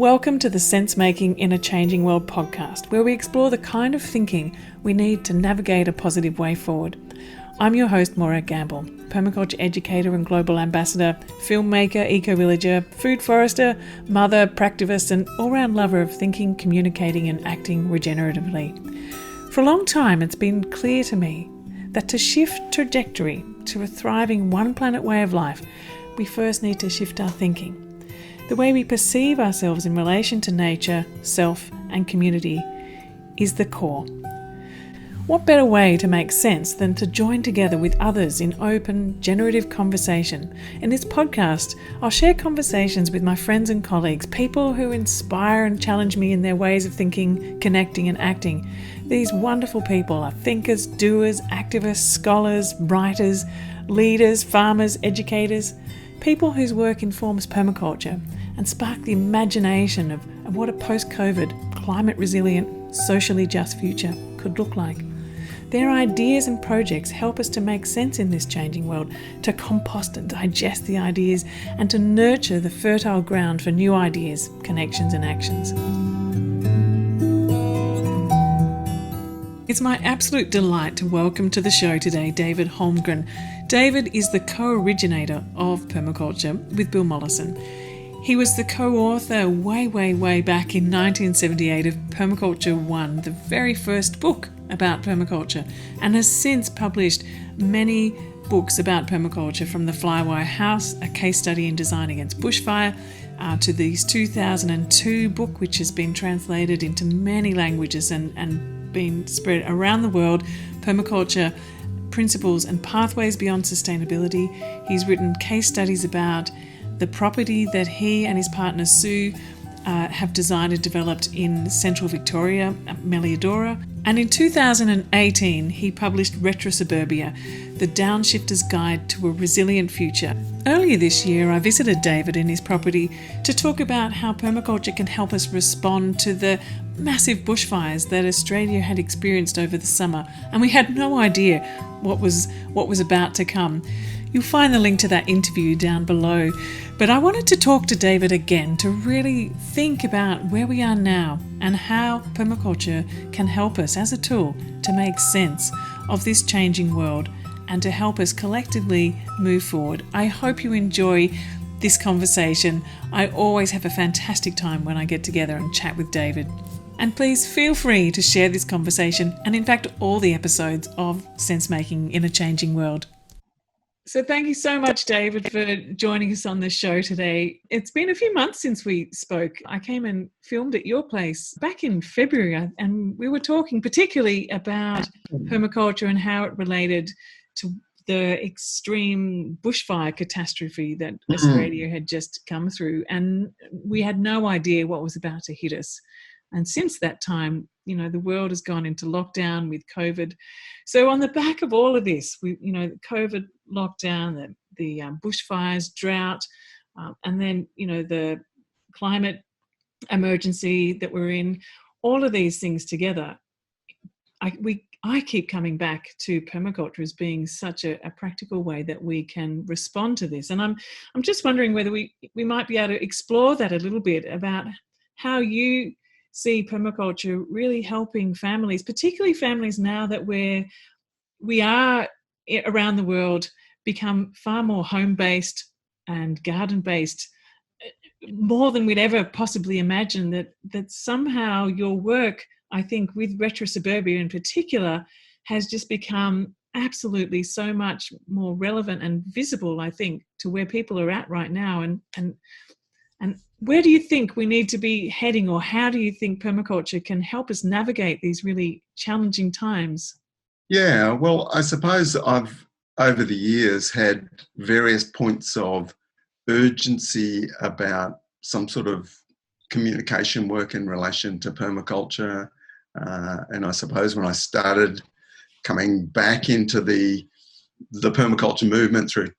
Welcome to the Sense Making in a Changing World podcast, where we explore the kind of thinking we need to navigate a positive way forward. I'm your host, Morag, permaculture educator and global ambassador, filmmaker, eco-villager, food forester, mother, practivist, and all-round lover of thinking, communicating, and acting regeneratively. For a long time, it's been clear to me that to shift trajectory to a thriving one planet way of life, we first need to shift our thinking. The way we perceive ourselves in relation to nature, self, and community is the core. What better way to make sense than to join together with others in open, generative conversation? In this podcast, I'll share conversations with my friends and colleagues, people who inspire and challenge me in their ways of thinking, connecting, and acting. These wonderful people are thinkers, doers, activists, scholars, writers, leaders, farmers, educators, people whose work informs permaculture and spark the imagination of what a post-COVID, climate-resilient, socially just future could look like. Their ideas and projects help us to make sense in this changing world, to compost and digest the ideas, and to nurture the fertile ground for new ideas, connections, and actions. It's my absolute delight to welcome to the show today David Holmgren. David is the co-originator of Permaculture with Bill Mollison. He was the co-author way back in 1978 of Permaculture 1, the very first book about permaculture, and has since published many books about permaculture, from The Flywire House, a case study in design against bushfire, to this 2002 book, which has been translated into many languages and been spread around the world, Permaculture, Principles and Pathways Beyond Sustainability. He's written case studies about the property that he and his partner Sue have designed and developed in central Victoria, Melliodora. And in 2018, he published Retrosuburbia, the Downshifter's Guide to a Resilient Future. Earlier this year, I visited David in his property to talk about how permaculture can help us respond to the massive bushfires that Australia had experienced over the summer, and we had no idea what was about to come. You'll find the link to that interview down below. But I wanted to talk to David again to really think about where we are now and how permaculture can help us as a tool to make sense of this changing world and to help us collectively move forward. I hope you enjoy this conversation. I always have a fantastic time when I get together and chat with David. And please feel free to share this conversation and in fact all the episodes of Sense Making in a Changing World. So thank you so much, David, for joining us on the show today. It's been a few months since we spoke. I came and filmed at your place back in February, and we were talking particularly about permaculture and how it related to the extreme bushfire catastrophe that Australia had just come through. And we had no idea what was about to hit us. And since that time, the world has gone into lockdown with COVID. So on the back of all of this, the COVID lockdown, the bushfires, drought, and then, the climate emergency that we're in, all of these things together, I keep coming back to permaculture as being such a practical way that we can respond to this. And I'm just wondering whether we might be able to explore that a little bit about how you see permaculture really helping families, particularly families now that we are around the world, become far more home-based and garden-based, more than we'd ever possibly imagine, that somehow your work, I think, with Retrosuburbia in particular, has just become absolutely so much more relevant and visible, I think, to where people are at right now. And where do you think we need to be heading, or how do you think permaculture can help us navigate these really challenging times? Yeah, well, I suppose I've, over the years, had various points of urgency about some sort of communication work in relation to permaculture. And I suppose when I started coming back into the permaculture movement through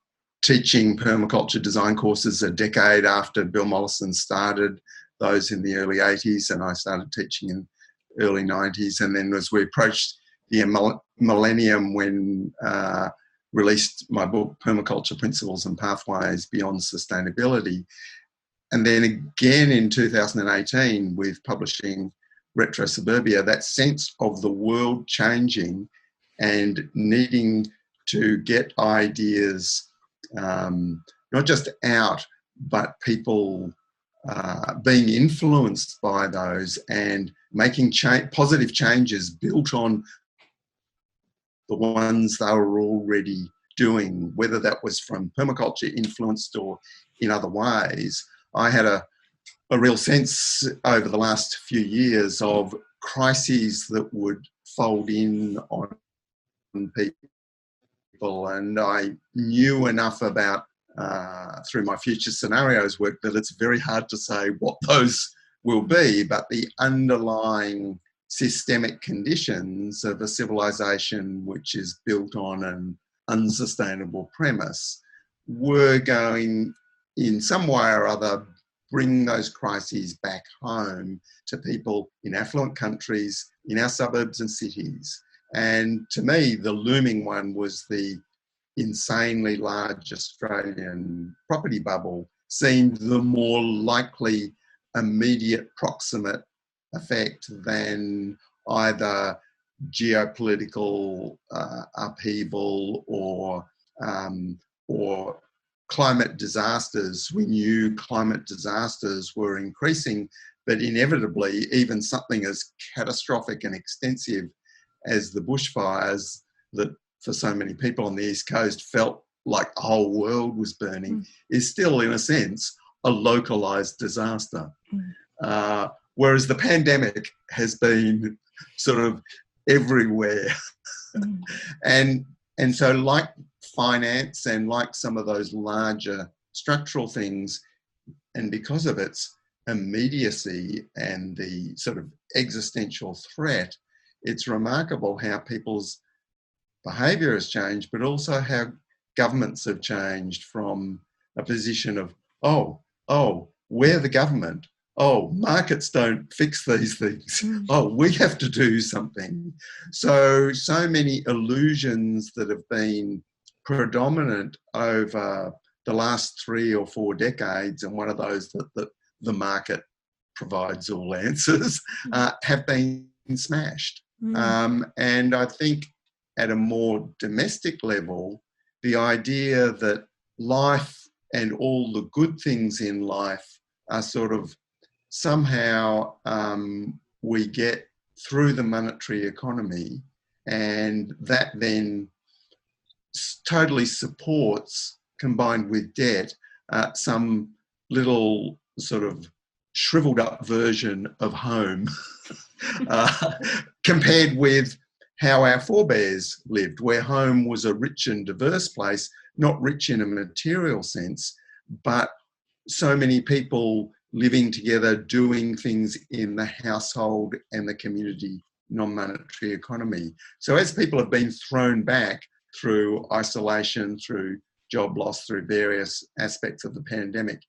teaching permaculture design courses a decade after Bill Mollison started those in the early 80s, and I started teaching in early 90s. And then as we approached the millennium, when released my book, Permaculture, Principles and Pathways Beyond Sustainability, and then again in 2018 with publishing Retro Suburbia, that sense of the world changing and needing to get ideas not just out, but people being influenced by those and making positive changes built on the ones they were already doing, whether that was from permaculture influenced or in other ways. I had a real sense over the last few years of crises that would fold in on people, and I knew enough about through my future scenarios work that it's very hard to say what those will be, but the underlying systemic conditions of a civilization which is built on an unsustainable premise were going in some way or other bring those crises back home to people in affluent countries, in our suburbs and cities. And to me, the looming one was the insanely large Australian property bubble seemed the more likely immediate proximate effect than either geopolitical upheaval or climate disasters. We knew climate disasters were increasing, but inevitably even something as catastrophic and extensive as the bushfires that for so many people on the East Coast felt like the whole world was burning is still, in a sense, a localised disaster. Whereas the pandemic has been sort of everywhere. And so like finance and like some of those larger structural things, and because of its immediacy and the sort of existential threat, it's remarkable how people's behaviour has changed, but also how governments have changed from a position of, oh, we're the government. Oh, markets don't fix these things. Oh, we have to do something. So many illusions that have been predominant over the last 3 or 4 decades, and one of those that the market provides all answers, have been smashed. And I think at a more domestic level, the idea that life and all the good things in life are sort of somehow we get through the monetary economy, and that then totally supports, combined with debt, some little sort of shriveled up version of home compared with how our forebears lived, where home was a rich and diverse place, not rich in a material sense, but so many people living together, doing things in the household and the community non-monetary economy. So as people have been thrown back through isolation, through job loss, through various aspects of the pandemic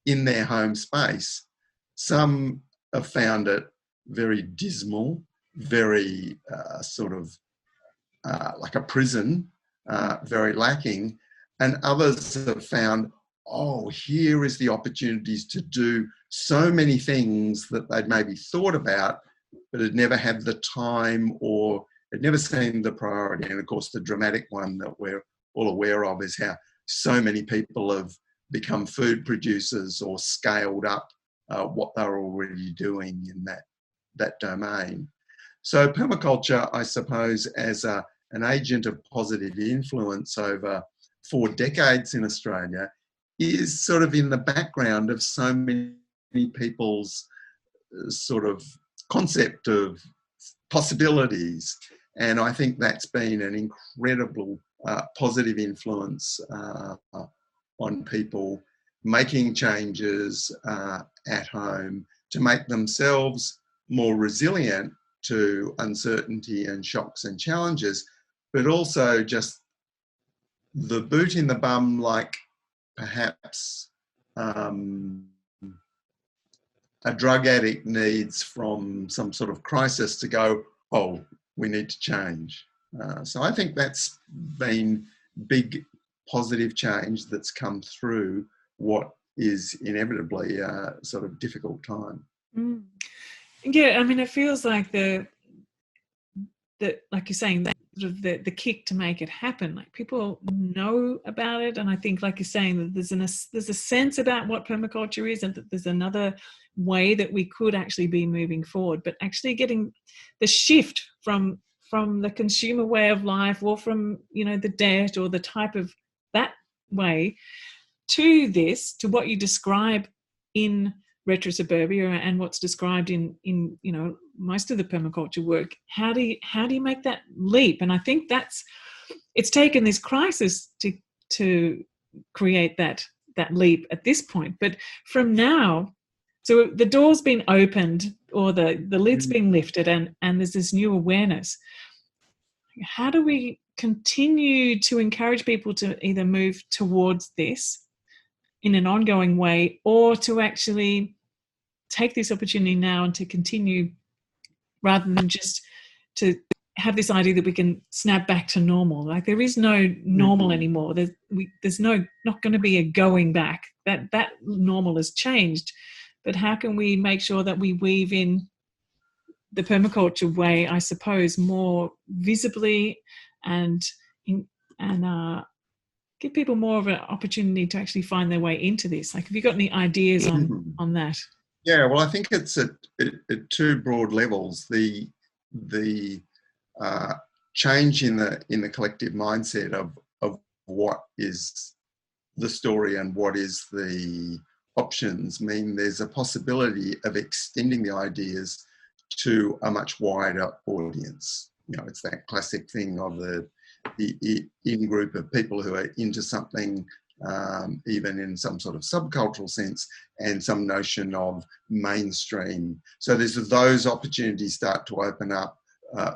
in their home space, some have found it very dismal, very sort of like a prison, very lacking, and others have found, oh, here is the opportunities to do so many things that they'd maybe thought about, but had never had the time or had never seen the priority. And of course, the dramatic one that we're all aware of is how so many people have become food producers or scaled up what they're already doing in that domain. So permaculture, I suppose, as an agent of positive influence over 4 decades in Australia, is sort of in the background of so many people's sort of concept of possibilities. And I think that's been an incredible positive influence on people making changes at home to make themselves more resilient to uncertainty and shocks and challenges, but also just the boot in the bum, like perhaps a drug addict needs from some sort of crisis to go, oh, we need to change. So I think that's been big positive change that's come through what is inevitably a sort of difficult time. Mm. Yeah, I mean, it feels like like you're saying, that sort of the kick to make it happen. Like, people know about it, and I think, like you're saying, that there's a sense about what permaculture is, and that there's another way that we could actually be moving forward. But actually getting the shift from the consumer way of life, or from, you know, the debt or the type of that way, to what you describe in retro-suburbia and what's described in you know, most of the permaculture work. How do you make that leap? And I think it's taken this crisis to create that leap at this point. But from now, so the door's been opened, or the lid's been lifted, and there's this new awareness. How do we continue to encourage people to either move towards this in an ongoing way, or to actually take this opportunity now and to continue, rather than just to have this idea that we can snap back to normal? Like, there is no normal anymore. There's not going to be a going back. That normal has changed. But how can we make sure that we weave in the permaculture way, I suppose, more visibly, and give people more of an opportunity to actually find their way into this? Like, have you got any ideas on that? Yeah, well, I think it's at two broad levels. The change in the collective mindset of what is the story and what is the options mean there's a possibility of extending the ideas to a much wider audience. You know, it's that classic thing of the in-group of people who are into something, even in some sort of subcultural sense, and some notion of mainstream. So there's those opportunities start to open up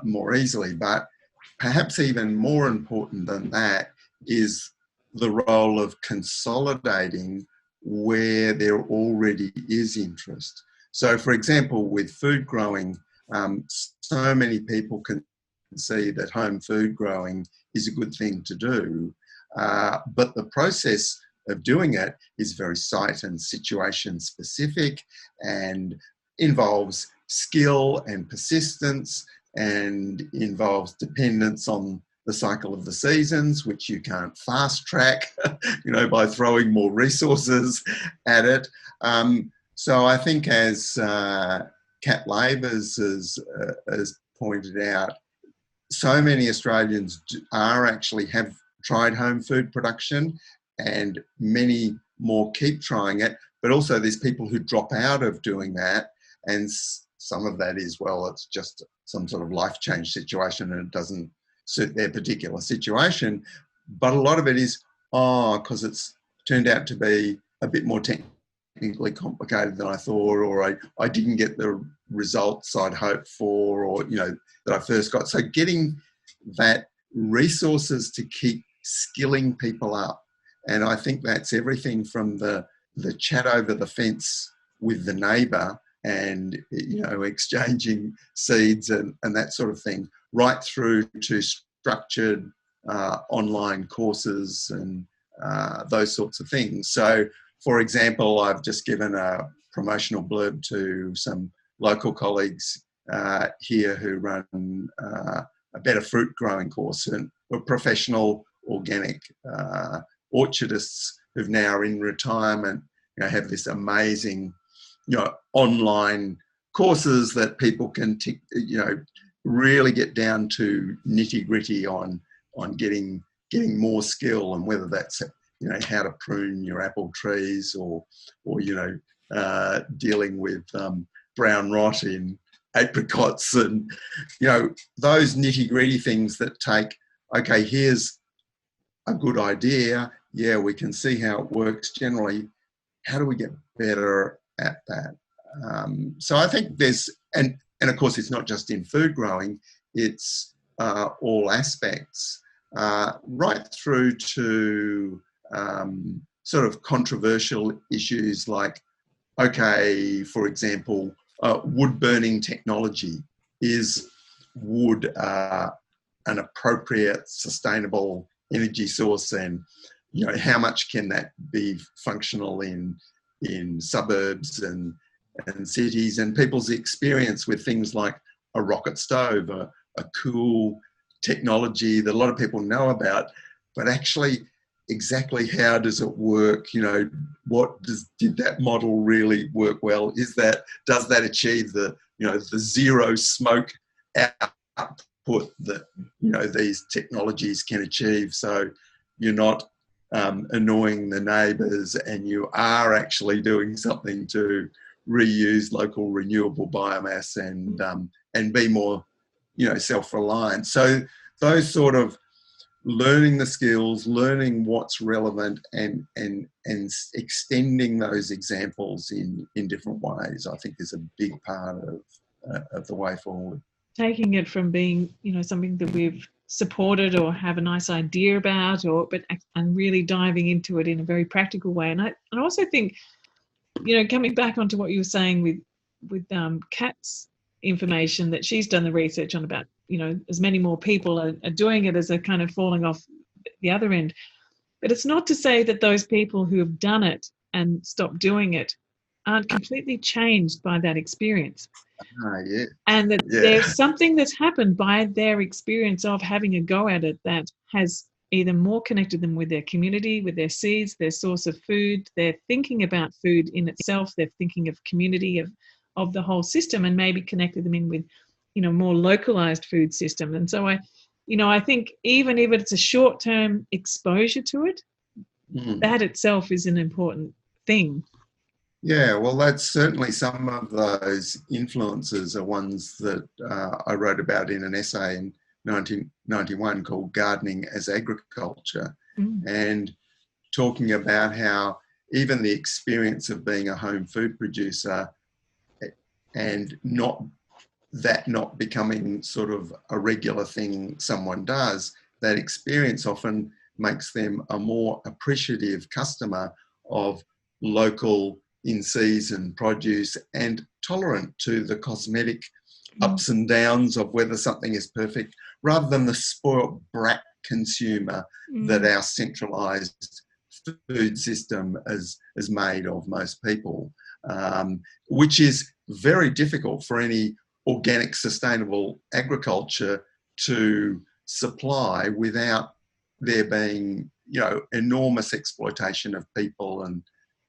more easily. But perhaps even more important than that is the role of consolidating where there already is interest. So, for example, with food growing, so many people can see that home food growing is a good thing to do, but the process of doing it is very site and situation specific, and involves skill and persistence, and involves dependence on the cycle of the seasons, which you can't fast track, you know, by throwing more resources at it. So I think, as Kat Labors has pointed out, so many Australians have tried home food production, and many more keep trying it. But also there's people who drop out of doing that, and some of that is, well, it's just some sort of life change situation and it doesn't suit their particular situation. But a lot of it is, because it's turned out to be a bit more technically complicated than I thought, or I didn't get the results I'd hoped for, or, you know, that I first got. So getting that resources to keep skilling people up. And I think that's everything from the chat over the fence with the neighbour, and, you know, exchanging seeds and that sort of thing, right through to structured online courses and those sorts of things. So, for example, I've just given a promotional blurb to some local colleagues here who run a better fruit growing course, and were professional organic orchardists who've now are in retirement, you know, have this amazing, you know, online courses that people can, you know, really get down to nitty gritty on getting more skill, and whether that's, you know, how to prune your apple trees, or you know, dealing with brown rot in apricots, and, you know, those nitty gritty things that take, okay, here's a good idea. Yeah, we can see how it works generally. How do we get better at that? So I think there's, and of course it's not just in food growing, it's all aspects, right through to sort of controversial issues like, okay, for example, wood burning technology. Is wood an appropriate, sustainable energy source? And how much can that be functional in suburbs and cities, and people's experience with things like a rocket stove, a cool technology that a lot of people know about, but actually exactly how does it work? Did that model really work well? Does that achieve the zero smoke output that these technologies can achieve? So you're not annoying the neighbours, and you are actually doing something to reuse local renewable biomass and be more self-reliant. So those sort of learning the skills, learning what's relevant, and extending those examples in different ways, I think is a big part of the way forward. Taking it from being, something that we've supported or have a nice idea about, and really diving into it in a very practical way. And I also think, coming back onto what you were saying with Kat's information, that she's done the research on about, as many more people are doing it as a kind of falling off the other end. But it's not to say that those people who have done it and stopped doing it aren't completely changed by that experience. Yeah. And that there's something that's happened by their experience of having a go at it that has either more connected them with their community, with their seeds, their source of food. They're thinking about food in itself. They're thinking of community, of the whole system, and maybe connected them in with, more localized food system. And so I think even if it's a short-term exposure to it, that itself is an important thing. Yeah, well, that's certainly some of those influences are ones that I wrote about in an essay in 1991 called Gardening as Agriculture, and talking about how even the experience of being a home food producer and not becoming sort of a regular thing someone does, that experience often makes them a more appreciative customer of local in-season produce and tolerant to the cosmetic ups and downs of whether something is perfect, rather than the spoiled brat consumer that our centralised food system is made of most people, which is very difficult for any organic sustainable agriculture to supply without there being enormous exploitation of people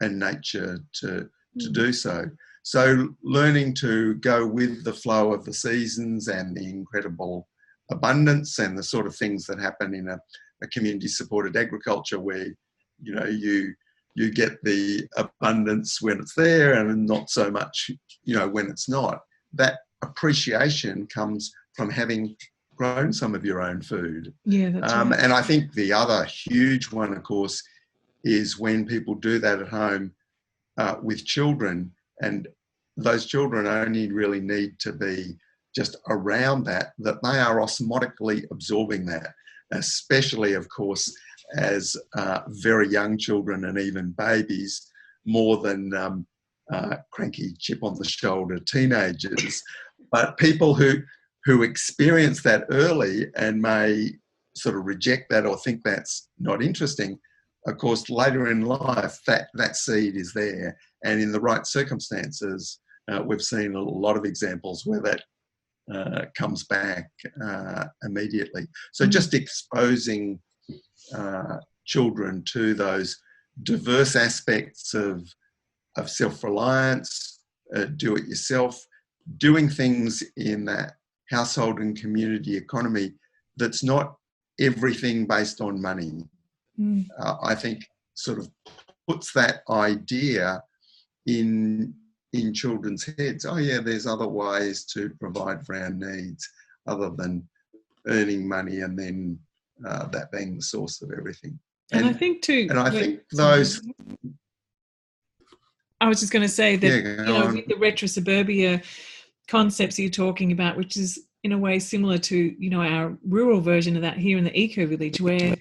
and nature to do so. So learning to go with the flow of the seasons and the incredible abundance and the sort of things that happen in a community supported agriculture, where you get the abundance when it's there and not so much when it's not. That appreciation comes from having grown some of your own food. Yeah, that's right. And I think the other huge one, of course, is when people do that at home with children, and those children only really need to be just around that they are osmotically absorbing that, especially, of course, as very young children and even babies, more than cranky chip on the shoulder teenagers. But people who experience that early and may sort of reject that or think that's not interesting, of course, later in life, that seed is there. And in the right circumstances, we've seen a lot of examples where that comes back immediately. So just exposing children to those diverse aspects of self-reliance, do-it-yourself, doing things in that household and community economy that's not everything based on money. I think sort of puts that idea in children's heads. Oh yeah, there's other ways to provide for our needs other than earning money and then that being the source of everything. And I think too, and I think those. I was just going to say that with the retro-suburbia concepts you're talking about, which is in a way similar to our rural version of that here in the eco-village, where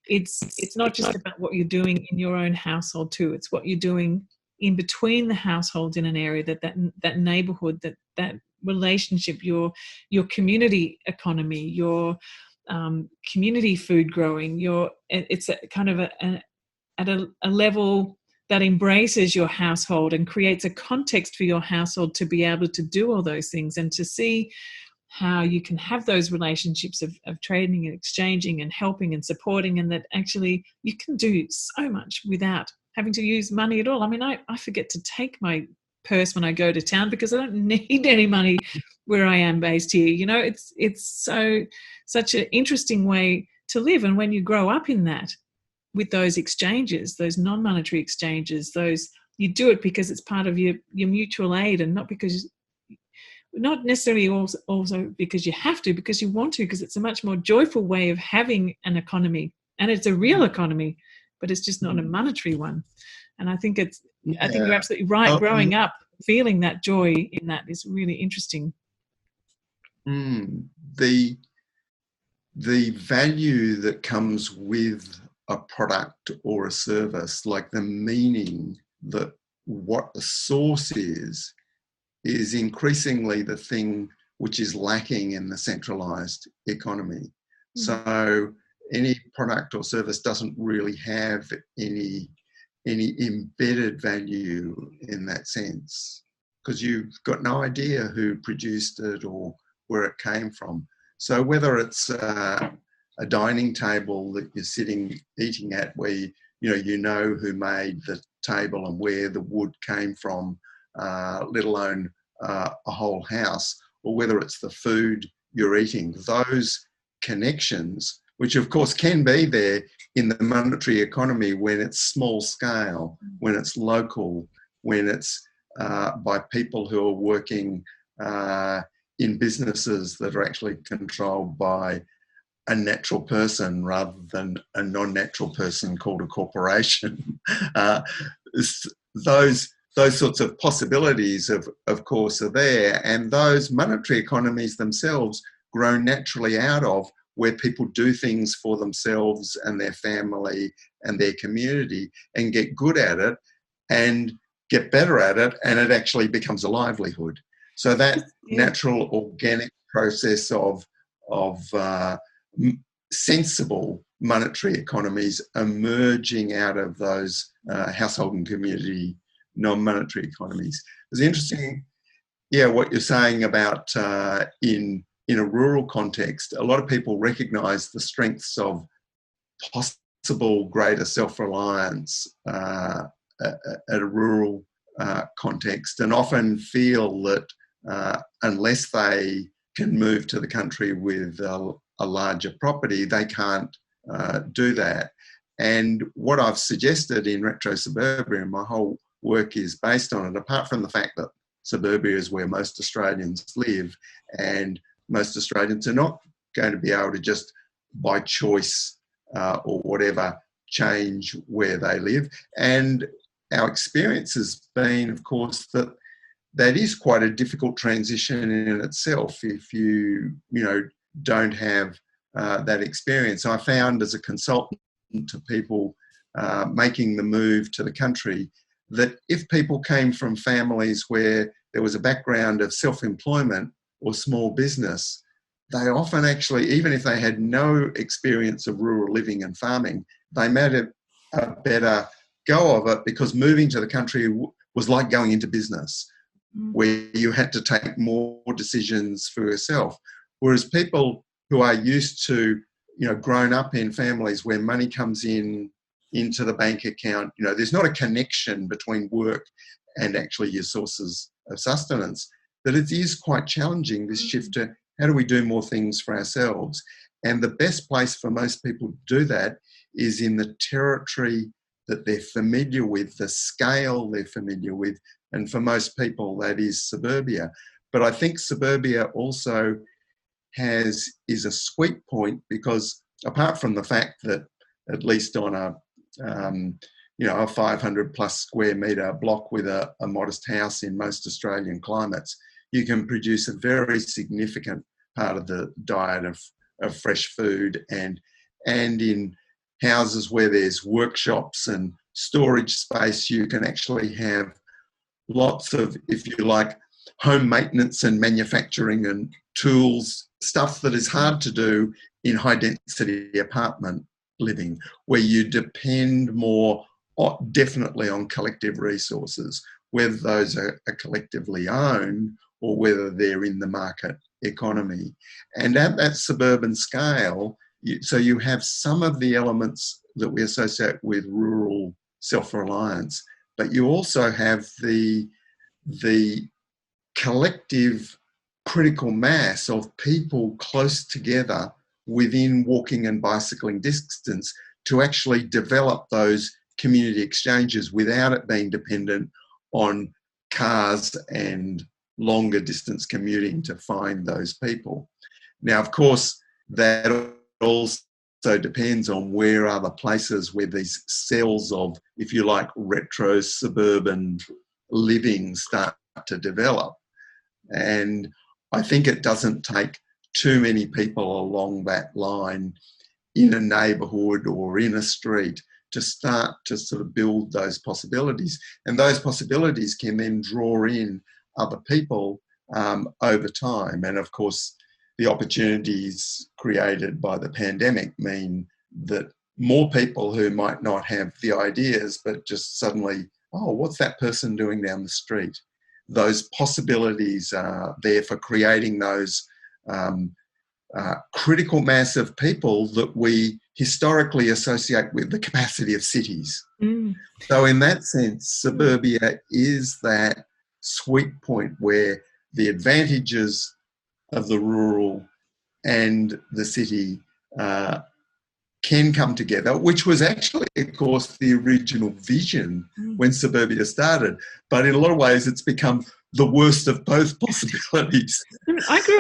it's not just about what you're doing in your own household too, it's what you're doing in between the households in an area, that neighborhood, that relationship, your community economy, your community food growing. It's a kind of at a level that embraces your household and creates a context for your household to be able to do all those things, and to see how you can have those relationships of trading and exchanging and helping and supporting, and that actually you can do so much without having to use money at all. I mean, I forget to take my purse when I go to town because I don't need any money where I am based here. You know, it's such an interesting way to live. And when you grow up in that, with those exchanges, those non-monetary exchanges, those, you do it because it's part of your mutual aid, and not necessarily also because you have to, because you want to, because it's a much more joyful way of having an economy, and it's a real economy, but it's just not a monetary one. And I think I think you're absolutely right. Growing up, feeling that joy in that is really interesting. The value that comes with a product or a service, like the meaning that what the source is increasingly the thing which is lacking in the centralized economy. So any product or service doesn't really have any embedded value in that sense, because you've got no idea who produced it or where it came from. So whether it's a dining table that you're sitting eating at, where you know who made the table and where the wood came from, let alone a whole house, or whether it's the food you're eating, those connections, which of course can be there in the monetary economy when it's small scale, when it's local, when it's by people who are working in businesses that are actually controlled by a natural person rather than a non-natural person called a corporation. Those sorts of possibilities, of course, are there, and those monetary economies themselves grow naturally out of where people do things for themselves and their family and their community and get good at it and get better at it, and it actually becomes a livelihood. So that natural organic process of sensible monetary economies emerging out of those household and community non-monetary economies. It's interesting, what you're saying about in a rural context. A lot of people recognise the strengths of possible greater self-reliance at a rural context, and often feel that unless they can move to the country with a larger property, they can't do that. And what I've suggested in Retro Suburbia, and my whole work is based on it, apart from the fact that suburbia is where most Australians live, and most Australians are not going to be able to just by choice or whatever change where they live. And our experience has been, of course, that is quite a difficult transition in itself if you don't have that experience. I found as a consultant to people making the move to the country, that if people came from families where there was a background of self-employment or small business, they often actually, even if they had no experience of rural living and farming, they made a better go of it, because moving to the country was like going into business, where you had to take more decisions for yourself. Whereas people who are used to, grown up in families where money comes into the bank account, there's not a connection between work and actually your sources of sustenance, that it is quite challenging, this shift to how do we do more things for ourselves. And the best place for most people to do that is in the territory that they're familiar with, the scale they're familiar with. And for most people, that is suburbia. But I think suburbia also is a sweet point, because apart from the fact that, at least on a 500 plus square metre block with a modest house in most Australian climates, you can produce a very significant part of the diet of fresh food, and in houses where there's workshops and storage space, you can actually have lots of, if you like, home maintenance and manufacturing and tools, stuff that is hard to do in high density apartment living, where you depend more definitely on collective resources, whether those are collectively owned or whether they're in the market economy. And at that suburban scale, so you have some of the elements that we associate with rural self-reliance, but you also have the collective critical mass of people close together within walking and bicycling distance to actually develop those community exchanges without it being dependent on cars and longer distance commuting to find those people. Now, of course, that also depends on where are the places where these cells of, if you like, retro suburban living start to develop. And I think it doesn't take too many people along that line in a neighbourhood or in a street to start to sort of build those possibilities. And those possibilities can then draw in other people over time. And of course, the opportunities created by the pandemic mean that more people who might not have the ideas, but just suddenly, oh, what's that person doing down the street? Those possibilities are there for creating those critical mass of people that we historically associate with the capacity of cities. So in that sense, suburbia is that sweet point where the advantages of the rural and the city can come together, which was actually, of course, the original vision when suburbia started. But in a lot of ways, it's become the worst of both possibilities. I grew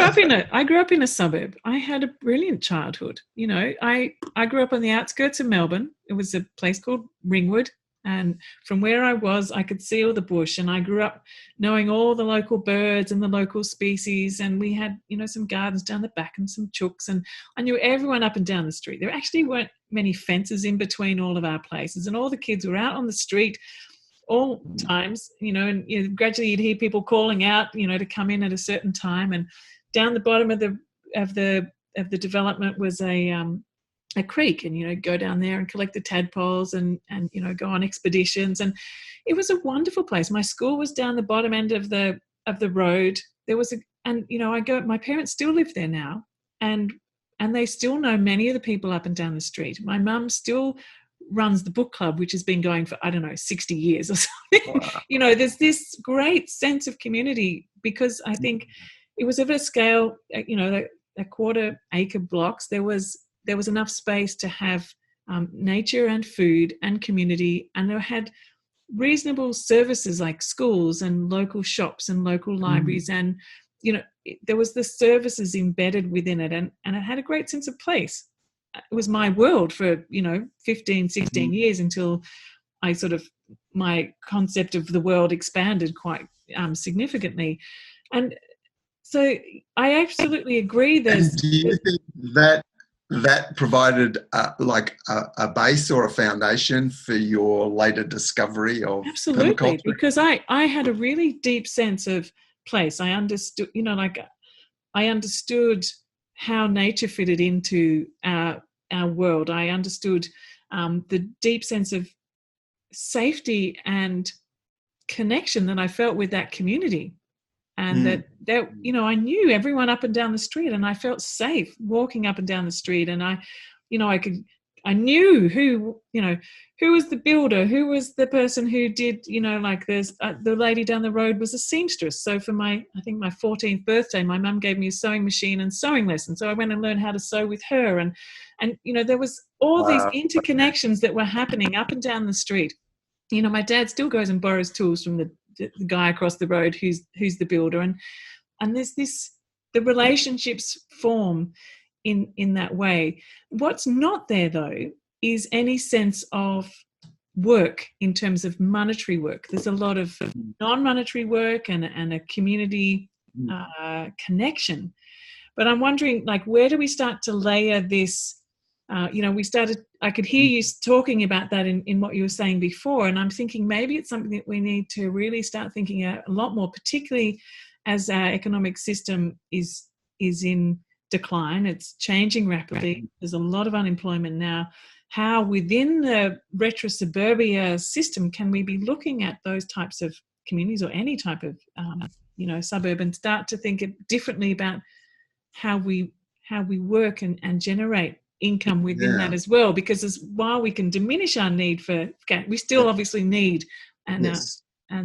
up in a suburb. I had a brilliant childhood. You know, I grew up on the outskirts of Melbourne. It was a place called Ringwood. And from where I was, I could see all the bush, and I grew up knowing all the local birds and the local species. And we had, you know, some gardens down the back and some chooks, and I knew everyone up and down the street. There actually weren't many fences in between all of our places, and all the kids were out on the street all times, you know, and gradually you'd hear people calling out, you know, to come in at a certain time. And down the bottom of the development was a creek, and, you know, go down there and collect the tadpoles and you know, go on expeditions. And it was a wonderful place. My school was down the bottom end of the road. There was and you know, my parents still live there now, and they still know many of the people up and down the street. My mum still runs the book club, which has been going for, I don't know, 60 years or something. Wow. You know, there's this great sense of community, because I think it was of a scale, you know, a quarter acre blocks. There was enough space to have nature and food and community, and they had reasonable services like schools and local shops and local libraries, and, you know, there was the services embedded within it, and it had a great sense of place. It was my world for, you know, 15, 16 years, until my concept of the world expanded quite significantly. And so I absolutely agree. And do you think that provided a base or a foundation for your later discovery of absolutely permaculture? Because I had a really deep sense of place. I understood, you know, like I understood how nature fitted into our world. I understood the deep sense of safety and connection that I felt with that community. And that you know, I knew everyone up and down the street, and I felt safe walking up and down the street. And I knew who was the builder, who was the person who did, you know, like there's the lady down the road was a seamstress. So for I think my 14th birthday, my mum gave me a sewing machine and sewing lessons. So I went and learned how to sew with her. And you know, there was all these interconnections that were happening up and down the street. You know, my dad still goes and borrows tools from the guy across the road who's the builder, and there's the relationships form in that way. What's not there though is any sense of work in terms of monetary work. There's a lot of non-monetary work and a community connection, but I'm wondering, like, where do we start to layer this? You know, I could hear you talking about that in what you were saying before, and I'm thinking maybe it's something that we need to really start thinking a lot more, particularly as our economic system is in decline. It's changing rapidly. There's a lot of unemployment now. How within the retro-suburbia system can we be looking at those types of communities or any type of suburb and start to think differently about how we work and generate income within that as well? Because while we can diminish our need for, we still obviously need, and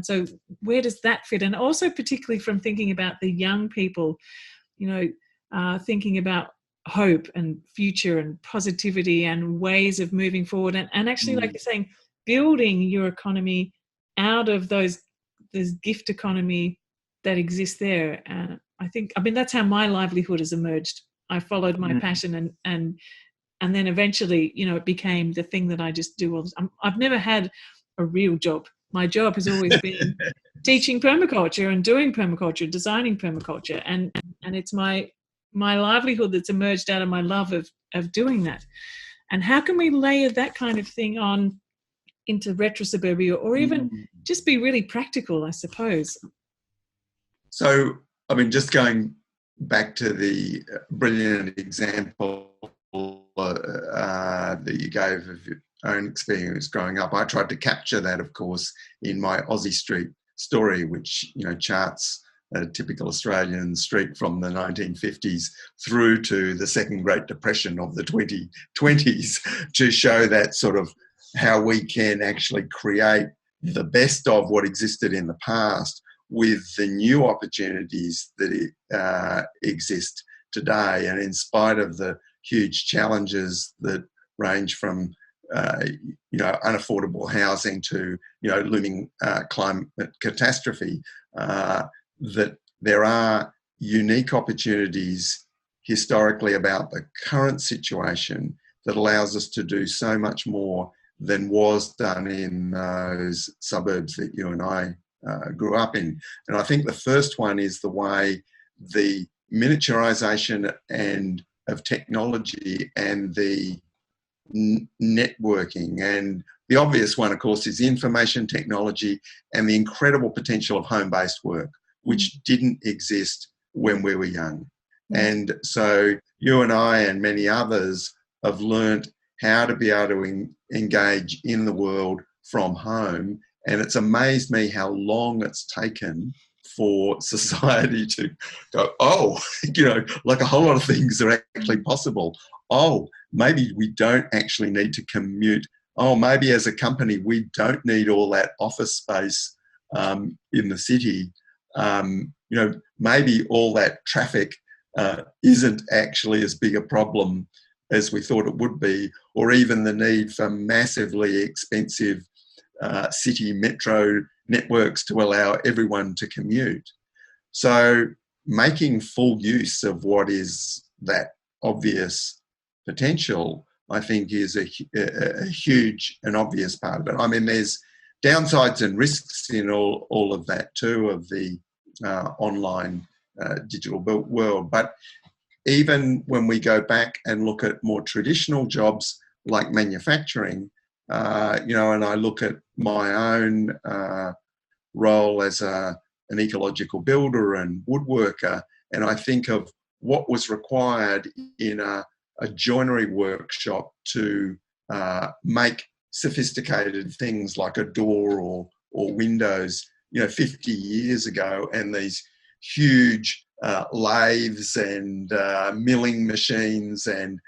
so where does that fit? And also particularly from thinking about the young people, thinking about hope and future and positivity and ways of moving forward, and actually, like you're saying, building your economy out of this gift economy that exists there. And I mean that's how my livelihood has emerged. I followed my passion and then eventually, it became the thing that I just do all this. I've never had a real job. My job has always been teaching permaculture and doing permaculture, designing permaculture, and it's my livelihood that's emerged out of my love of doing that. And how can we layer that kind of thing on into retro-suburbia, or even just be really practical, I suppose? So, I mean, just going back to the brilliant example that you gave of your own experience growing up, I tried to capture that, of course, in my Aussie Street story, which, charts a typical Australian street from the 1950s through to the second Great Depression of the 2020s, to show that sort of how we can actually create the best of what existed in the past with the new opportunities that exist today. And in spite of the huge challenges that range from unaffordable housing to looming climate catastrophe, that there are unique opportunities historically about the current situation that allows us to do so much more than was done in those suburbs that you and I grew up in. And I think the first one is the way the miniaturization of technology and the networking, and the obvious one, of course, is information technology and the incredible potential of home-based work, which didn't exist when we were young. And so you and I and many others have learned how to be able to engage in the world from home. And it's amazed me how long it's taken for society to go, like a whole lot of things are actually possible. Oh, maybe we don't actually need to commute. Oh, maybe as a company, we don't need all that office space in the city. Maybe all that traffic isn't actually as big a problem as we thought it would be, or even the need for massively expensive city metro networks to allow everyone to commute. So making full use of what is that obvious potential, I think, is a huge and obvious part of it. I mean, there's downsides and risks in all of that too, of the online digital built world. But even when we go back and look at more traditional jobs like manufacturing, and I look at my own role as an ecological builder and woodworker, and I think of what was required in a joinery workshop to make sophisticated things like a door or windows, 50 years ago, and these huge lathes and milling machines and,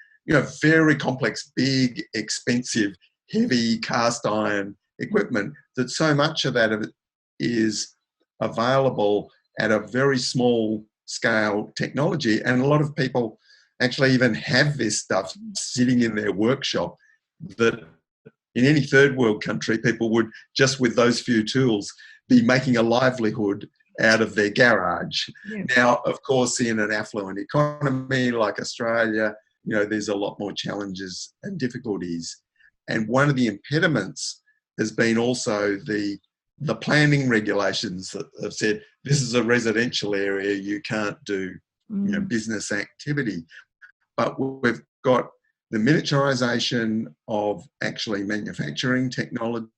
very complex, big, expensive, heavy cast iron equipment, that so much of that is available at a very small scale technology. And a lot of people actually even have this stuff sitting in their workshop that in any third world country, people would, just with those few tools, be making a livelihood out of their garage. Yeah. Now, of course, in an affluent economy like Australia, there's a lot more challenges and difficulties. And one of the impediments has been also the planning regulations that have said, this is a residential area, you can't do business activity. But we've got the miniaturization of actually manufacturing technology.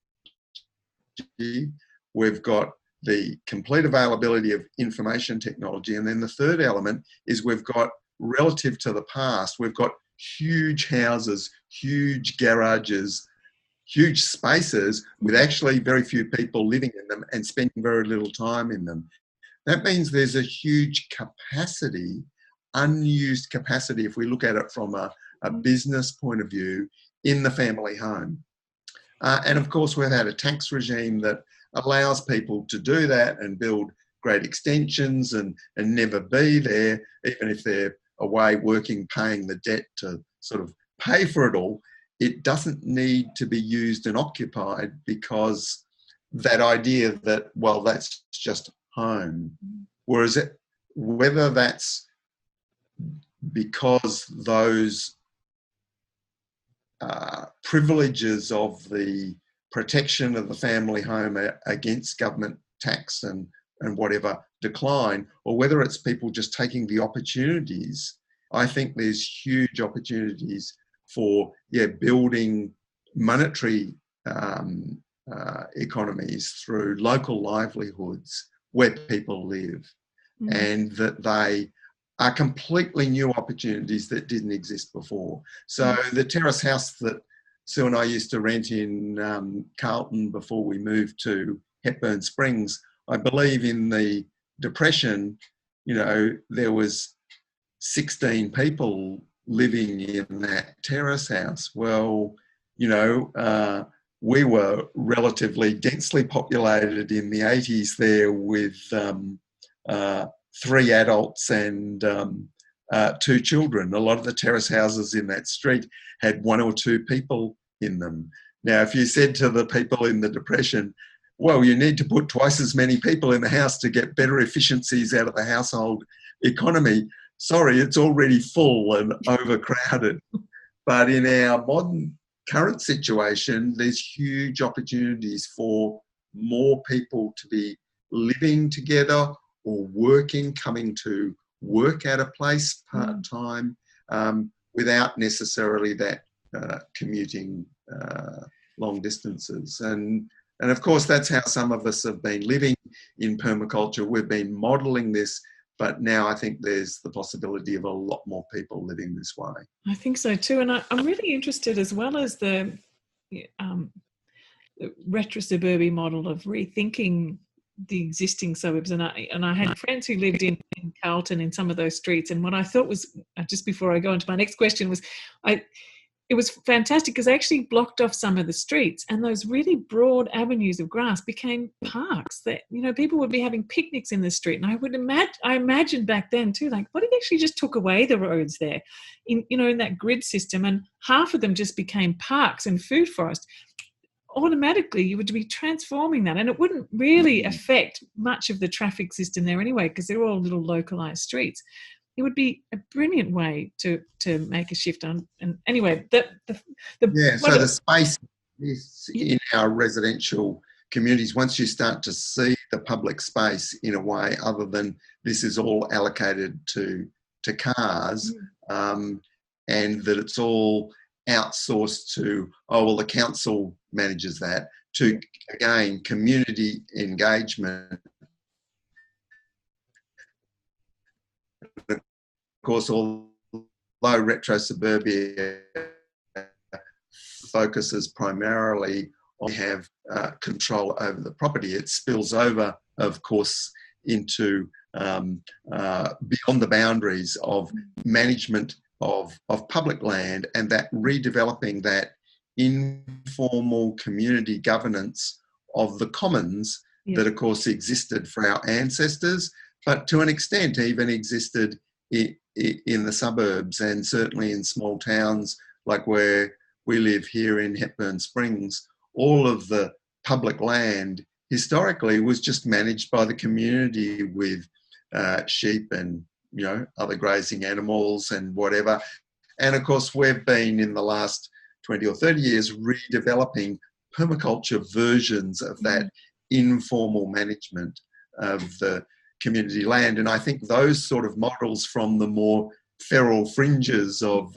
We've got the complete availability of information technology. And then the third element is we've got relative to the past, we've got huge houses, huge garages, huge spaces with actually very few people living in them and spending very little time in them. That means there's a huge capacity, unused capacity, if we look at it from a business point of view, in the family home. And of course, we've had a tax regime that allows people to do that and build great extensions and never be there, even if they're away working, paying the debt to sort of pay for it all. It doesn't need to be used and occupied, because that idea that, well, that's just home. Whereas whether that's because those privileges of the protection of the family home against government tax and whatever decline, or whether it's people just taking the opportunities, I think there's huge opportunities for building monetary economies through local livelihoods where people live, and that they are completely new opportunities that didn't exist before. So the terrace house that Sue and I used to rent in Carlton before we moved to Hepburn Springs, I believe in the Depression, there was 16 people living in that terrace house. Well, we were relatively densely populated in the 80s there with 3 adults and 2 children. A lot of the terrace houses in that street had 1 or 2 people in them. Now, if you said to the people in the Depression, well, you need to put twice as many people in the house to get better efficiencies out of the household economy, sorry, it's already full and overcrowded. But in our modern current situation, there's huge opportunities for more people to be living together or working, coming to work at a place part-time, without necessarily that commuting long distances. And of course, that's how some of us have been living in permaculture. We've been modelling this, but now I think there's the possibility of a lot more people living this way. I think so too. And I'm really interested, as well as the retro-suburban model of rethinking the existing suburbs. And I had friends who lived in Carlton in some of those streets. And what I thought was, just before I go into my next question, was it was fantastic because they actually blocked off some of the streets, and those really broad avenues of grass became parks that, people would be having picnics in the street. And I imagined back then too, like, what if they actually just took away the roads there in that grid system, and half of them just became parks and food forest? Automatically you would be transforming that, and it wouldn't really affect much of the traffic system there anyway, because they're all little localized streets. It would be a brilliant way to make a shift on. And anyway, so the space is in our residential communities. Once you start to see the public space in a way other than this is all allocated to cars, and that it's all outsourced to, the council manages that, to, again, community engagement. Of course, although retro suburbia focuses primarily on have control over the property, it spills over, of course, into beyond the boundaries of management of public land, and that redeveloping that informal community governance of the commons that, of course, existed for our ancestors, but to an extent even existed in the suburbs, and certainly in small towns like where we live here in Hepburn Springs. All of the public land historically was just managed by the community with sheep and other grazing animals and whatever. And of course, we've been in the last 20 or 30 years redeveloping permaculture versions of that informal management of the community land. And I think those sort of models from the more feral fringes of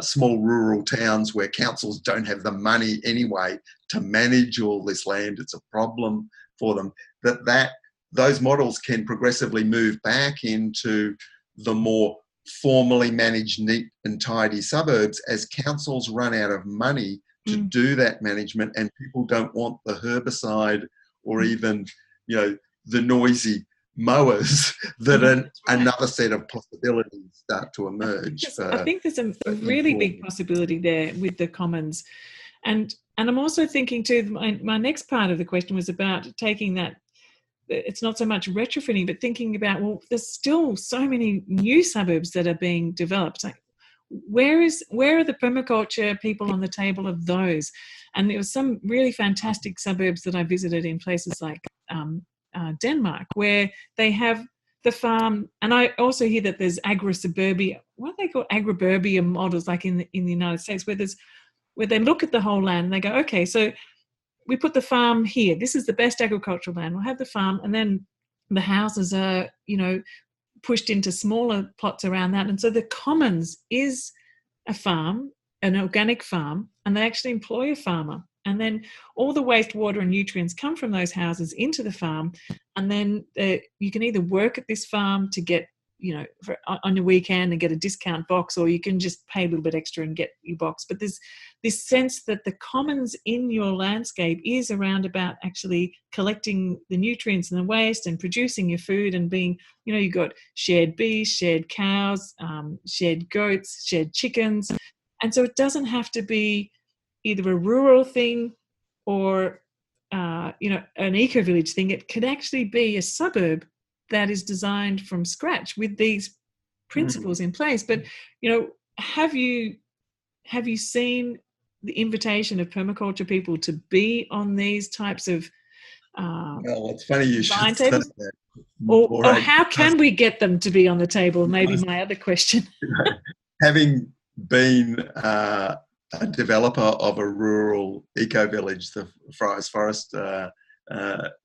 small rural towns where councils don't have the money anyway to manage all this land, it's a problem for them, that those models can progressively move back into the more formally managed neat and tidy suburbs as councils run out of money to do that management, and people don't want the herbicide or even, the noisy mowers that another set of possibilities start to emerge. I think there's a really big possibility there with the commons. And I'm also thinking too, my next part of the question was about taking that, it's not so much retrofitting, but thinking about, well, there's still so many new suburbs that are being developed. Like, where are the permaculture people on the table of those? And there was some really fantastic suburbs that I visited in places like Denmark, where they have the farm, and I also hear that there's agro-suburbia, what are they called, agriburbia models, like in the United States, where they look at the whole land and they go, okay, so we put the farm here. This is the best agricultural land. We'll have the farm, and then the houses are, pushed into smaller plots around that. And so the commons is a farm, an organic farm, and they actually employ a farmer. And then all the wastewater and nutrients come from those houses into the farm. And then you can either work at this farm to get, on your weekend and get a discount box, or you can just pay a little bit extra and get your box. But there's this sense that the commons in your landscape is around about actually collecting the nutrients and the waste and producing your food and being, you've got shared bees, shared cows, shared goats, shared chickens. And so it doesn't have to be either a rural thing or, an eco-village thing. It could actually be a suburb that is designed from scratch with these principles in place. But, have you seen the invitation of permaculture people to be on these types of well, it's funny you should say tables? that. Or how can we get them to be on the table? Maybe my other question. Having been a developer of a rural eco-village, the Friars Forest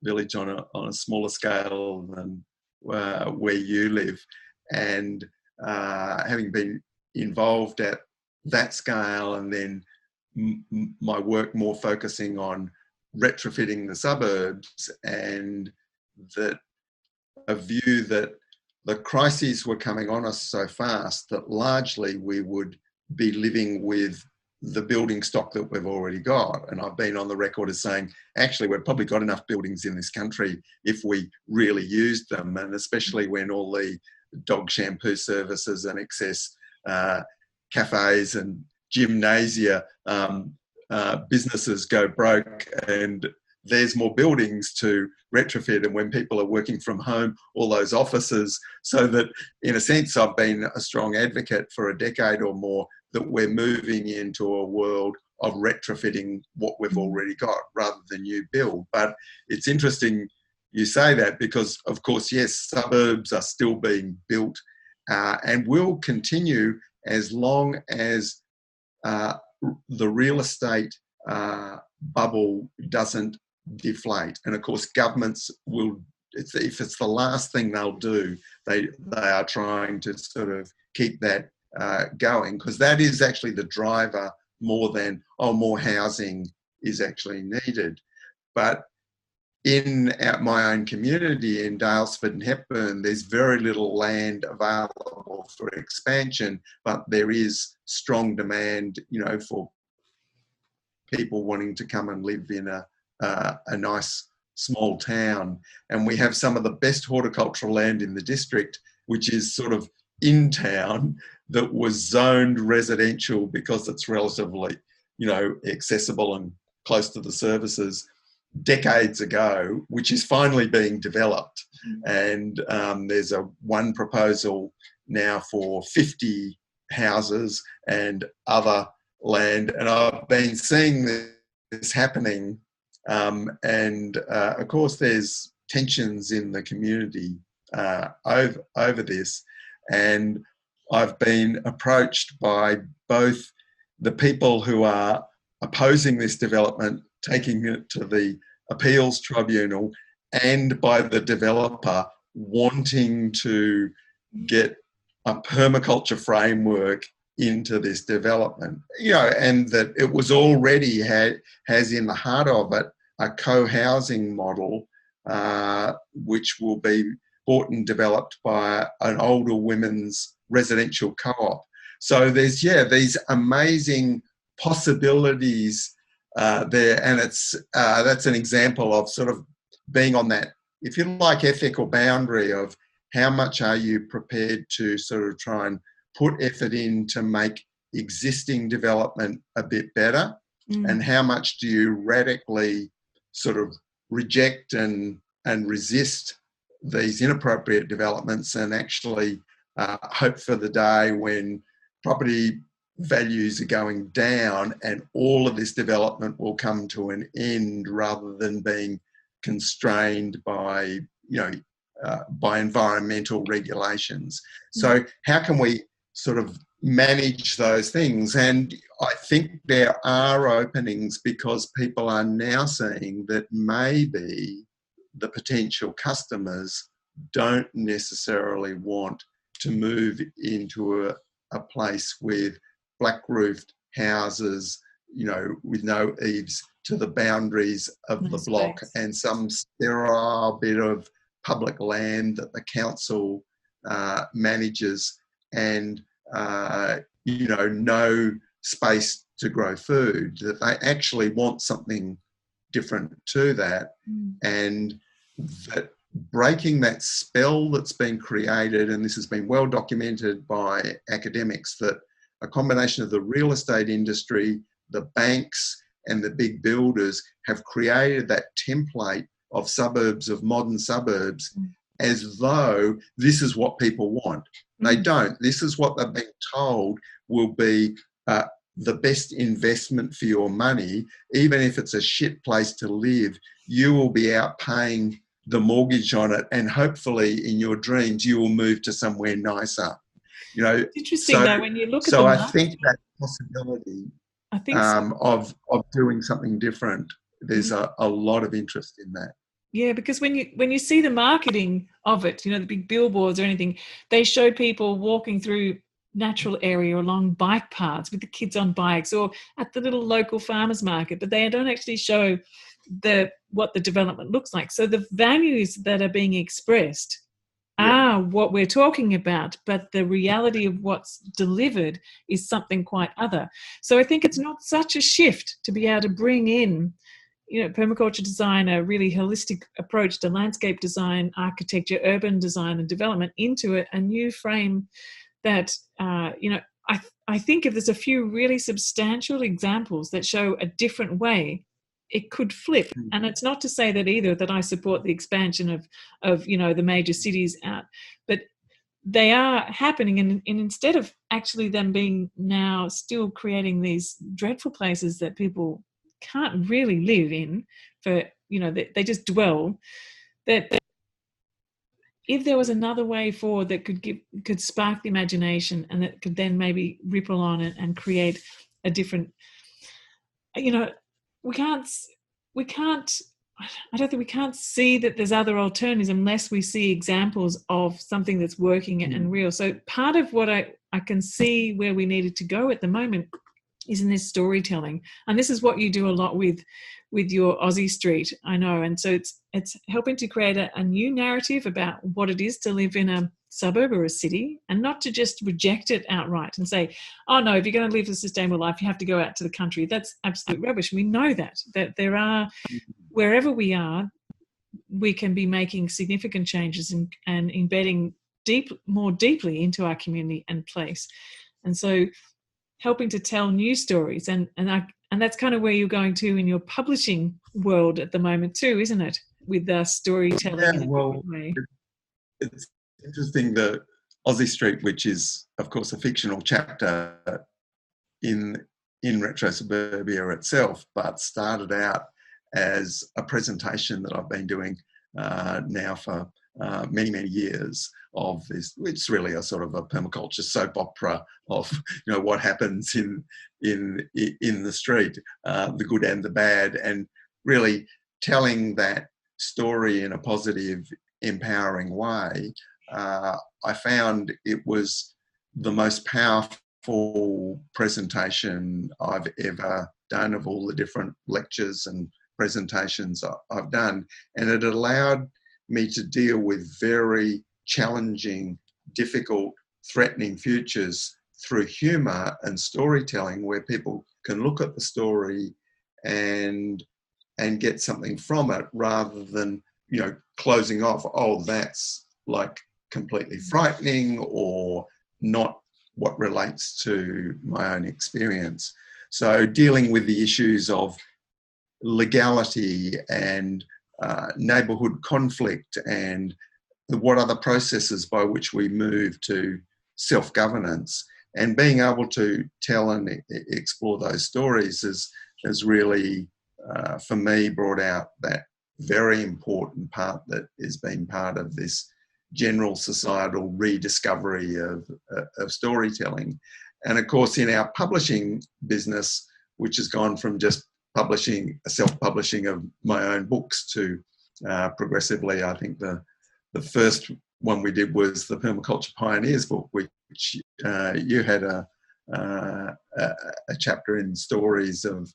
village on a smaller scale than where you live, and having been involved at that scale, and then my work more focusing on retrofitting the suburbs, and that a view that the crises were coming on us so fast that largely we would be living with the building stock that we've already got. And I've been on the record as saying, actually, we've probably got enough buildings in this country if we really used them, and especially when all the dog shampoo services and excess cafes and gymnasia businesses go broke, and there's more buildings to retrofit, and when people are working from home, all those offices. So that, in a sense, I've been a strong advocate for a decade or more that we're moving into a world of retrofitting what we've already got rather than new build. But it's interesting you say that, because, of course, yes, suburbs are still being built and will continue as long as the real estate bubble doesn't deflate. And of course, governments will, if it's the last thing they'll do, they are trying to sort of keep that going, because that is actually the driver more than, more housing is actually needed. But in my own community in Dalesford and Hepburn, there's very little land available for expansion, but there is strong demand, for people wanting to come and live in a nice small town. And we have some of the best horticultural land in the district, which is sort of in town, that was zoned residential because it's relatively, accessible and close to the services decades ago, which is finally being developed. And there's one proposal now for 50 houses and other land. And I've been seeing this happening. And of course, there's tensions in the community over this. And I've been approached by both the people who are opposing this development, taking it to the appeals tribunal, and by the developer wanting to get a permaculture framework into this development, and that it was already has in the heart of it a co-housing model, which will be bought and developed by an older women's residential co-op. So there's, these amazing possibilities there, and that's an example of sort of being on that, if you like, ethical boundary of how much are you prepared to sort of try and put effort in to make existing development a bit better, and how much do you radically sort of reject and resist these inappropriate developments and actually hope for the day when property values are going down and all of this development will come to an end rather than being constrained by, by environmental regulations. So how can we sort of manage those things? And I think there are openings because people are now seeing that maybe the potential customers don't necessarily want to move into a place with black-roofed houses, with no eaves to the boundaries of the block and some sterile bit of public land that the council manages and, no space to grow food, that they actually want something different to that. And that breaking that spell that's been created, and this has been well documented by academics, that a combination of the real estate industry, the banks and the big builders have created that template of suburbs, of modern suburbs, as though this is what people want. They don't. This is what they've been told will be the best investment for your money. Even if it's a shit place to live, you will be out paying the mortgage on it, and hopefully in your dreams you will move to somewhere nicer. It's interesting though when you look at the I think that possibility of doing something different, there's a lot of interest in that. Yeah, because when you see the marketing of it, the big billboards or anything, they show people walking through natural area along bike paths with the kids on bikes or at the little local farmers market, but they don't actually show what the development looks like. So the values that are being expressed are what we're talking about, but the reality of what's delivered is something quite other. So I think it's not such a shift to be able to bring in, permaculture design, a really holistic approach to landscape design, architecture, urban design and development into a new frame that, I think if there's a few really substantial examples that show a different way, it could flip. And it's not to say that either that I support the expansion of the major cities out, but they are happening. And instead of actually them being now still creating these dreadful places that people can't really live in for, they just dwell, that if there was another way forward that could spark the imagination and that could then maybe ripple on it and create a different, we can't, I don't think we can't see that there's other alternatives unless we see examples of something that's working and real. So part of what I can see where we needed to go at the moment is in this storytelling. And this is what you do a lot with your Aussie Street, I know. And so it's helping to create a new narrative about what it is to live in a suburb or a city, and not to just reject it outright and say, oh no, if you're going to live a sustainable life, you have to go out to the country. That's absolute rubbish. We know that there are, wherever we are, we can be making significant changes and embedding more deeply into our community and place. And so helping to tell new stories, and that's kind of where you're going to in your publishing world at the moment too, isn't it? With the storytelling. Yeah, well, it's interesting that Aussie Street, which is of course a fictional chapter in retro suburbia itself, but started out as a presentation that I've been doing now for many years of this. It's really a sort of a permaculture soap opera of what happens in the street, the good and the bad, and really telling that story in a positive, empowering way. I found it was the most powerful presentation I've ever done of all the different lectures and presentations I've done, and it allowed me to deal with very challenging, difficult, threatening futures through humour and storytelling, where people can look at the story and get something from it, rather than, you know, closing off, oh, that's like completely frightening or not what relates to my own experience. So dealing with the issues of legality and neighbourhood conflict, and what are the processes by which we move to self-governance, and being able to tell and explore those stories has really, for me, brought out that very important part that has been part of this general societal rediscovery of storytelling. And of course, in our publishing business, which has gone from just self-publishing of my own books to progressively, I think the first one we did was the Permaculture Pioneers book, which you had a chapter in stories of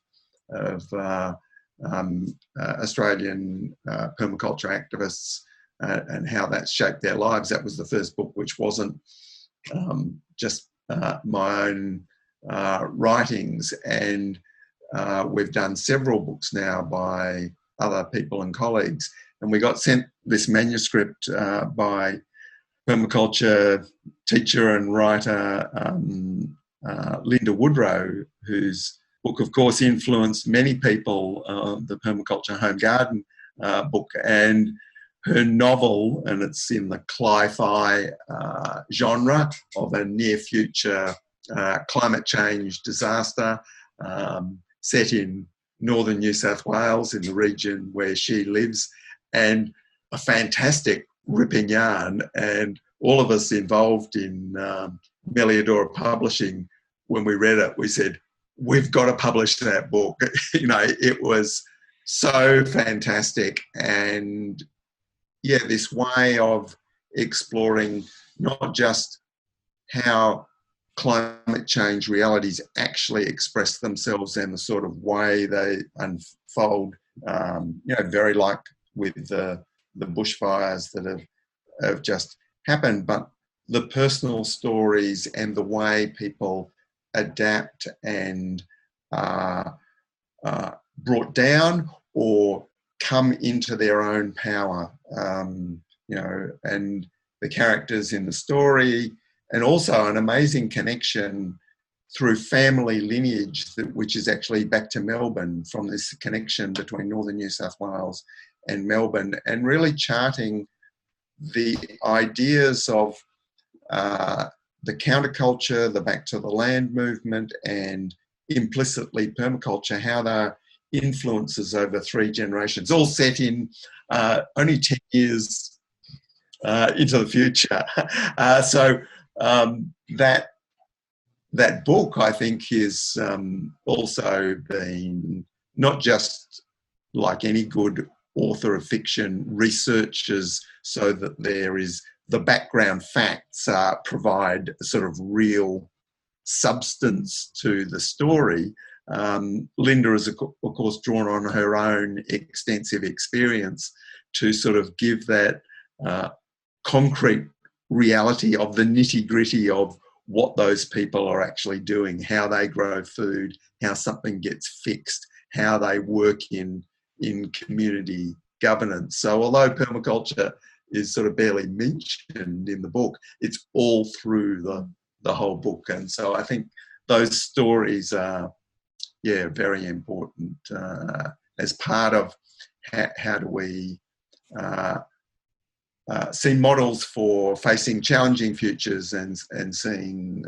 Australian permaculture activists and how that shaped their lives. That was the first book, which wasn't just my own writings. And we've done several books now by other people and colleagues. And we got sent this manuscript by permaculture teacher and writer Linda Woodrow, whose book, of course, influenced many people, the Permaculture Home Garden book, and her novel, and it's in the cli-fi genre of a near future climate change disaster set in northern New South Wales, in the region where she lives, and a fantastic ripping yarn. And all of us involved in Meliadora Publishing, when we read it, we said, we've got to publish that book. You know, it was so fantastic. And yeah, this way of exploring not just how climate change realities actually express themselves and the sort of way they unfold, you know, very like with the bushfires that have just happened, but the personal stories and the way people adapt and brought down or come into their own power, you know, and the characters in the story, and also an amazing connection through family lineage, which is actually back to Melbourne, from this connection between northern New South Wales and Melbourne, and really charting the ideas of the counterculture, the back to the land movement, and implicitly permaculture, how they're influences over 3 generations, all set in only 10 years into the future. So that book, I think, is also been not just, like any good author of fiction, researches so that there is the background facts provide a sort of real substance to the story. Linda has, of course, drawn on her own extensive experience to sort of give that concrete reality of the nitty-gritty of what those people are actually doing, how they grow food, how something gets fixed, how they work in community governance. So although permaculture is sort of barely mentioned in the book, it's all through the whole book. And so I think those stories are, yeah, very important as part of how do we see models for facing challenging futures and seeing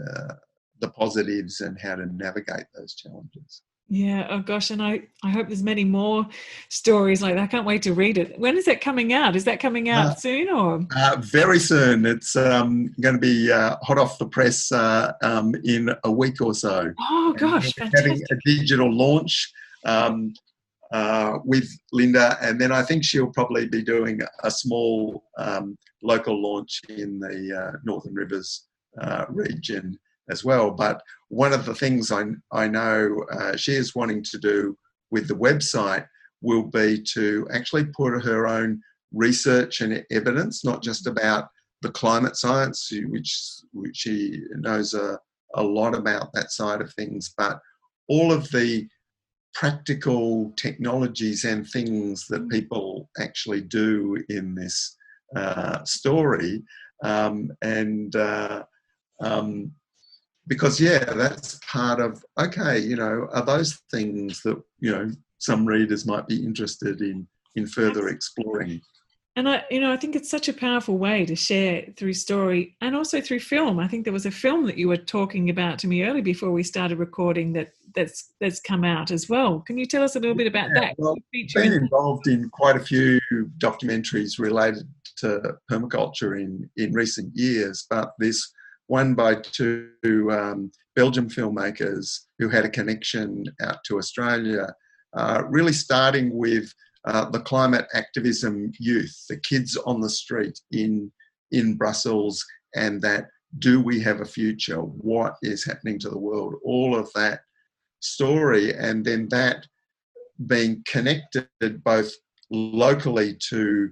the positives and how to navigate those challenges. Yeah, oh gosh, and I hope there's many more stories like that. I can't wait to read it. When is that coming out? Is that coming out soon or? Very soon. It's going to be hot off the press in a week or so. Oh gosh, and fantastic. having a digital launch with Linda, and then I think she'll probably be doing a small local launch in the Northern Rivers region as well. But one of the things I know she is wanting to do with the website will be to actually put her own research and evidence, not just about the climate science, which he knows a lot about that side of things, but all of the practical technologies and things that people actually do in this story. Because that's part of, okay, are those things that some readers might be interested in further exploring. And I think it's such a powerful way to share through story and also through film. I think there was a film that you were talking about to me earlier before we started recording that's come out as well. Can you tell us a little bit about that? Well, I've been involved in quite a few documentaries related to permaculture in recent years, but this one by two Belgian filmmakers who had a connection out to Australia, really starting with the climate activism youth, the kids on the street in Brussels, and that, do we have a future? What is happening to the world? All of that story, and then that being connected both locally to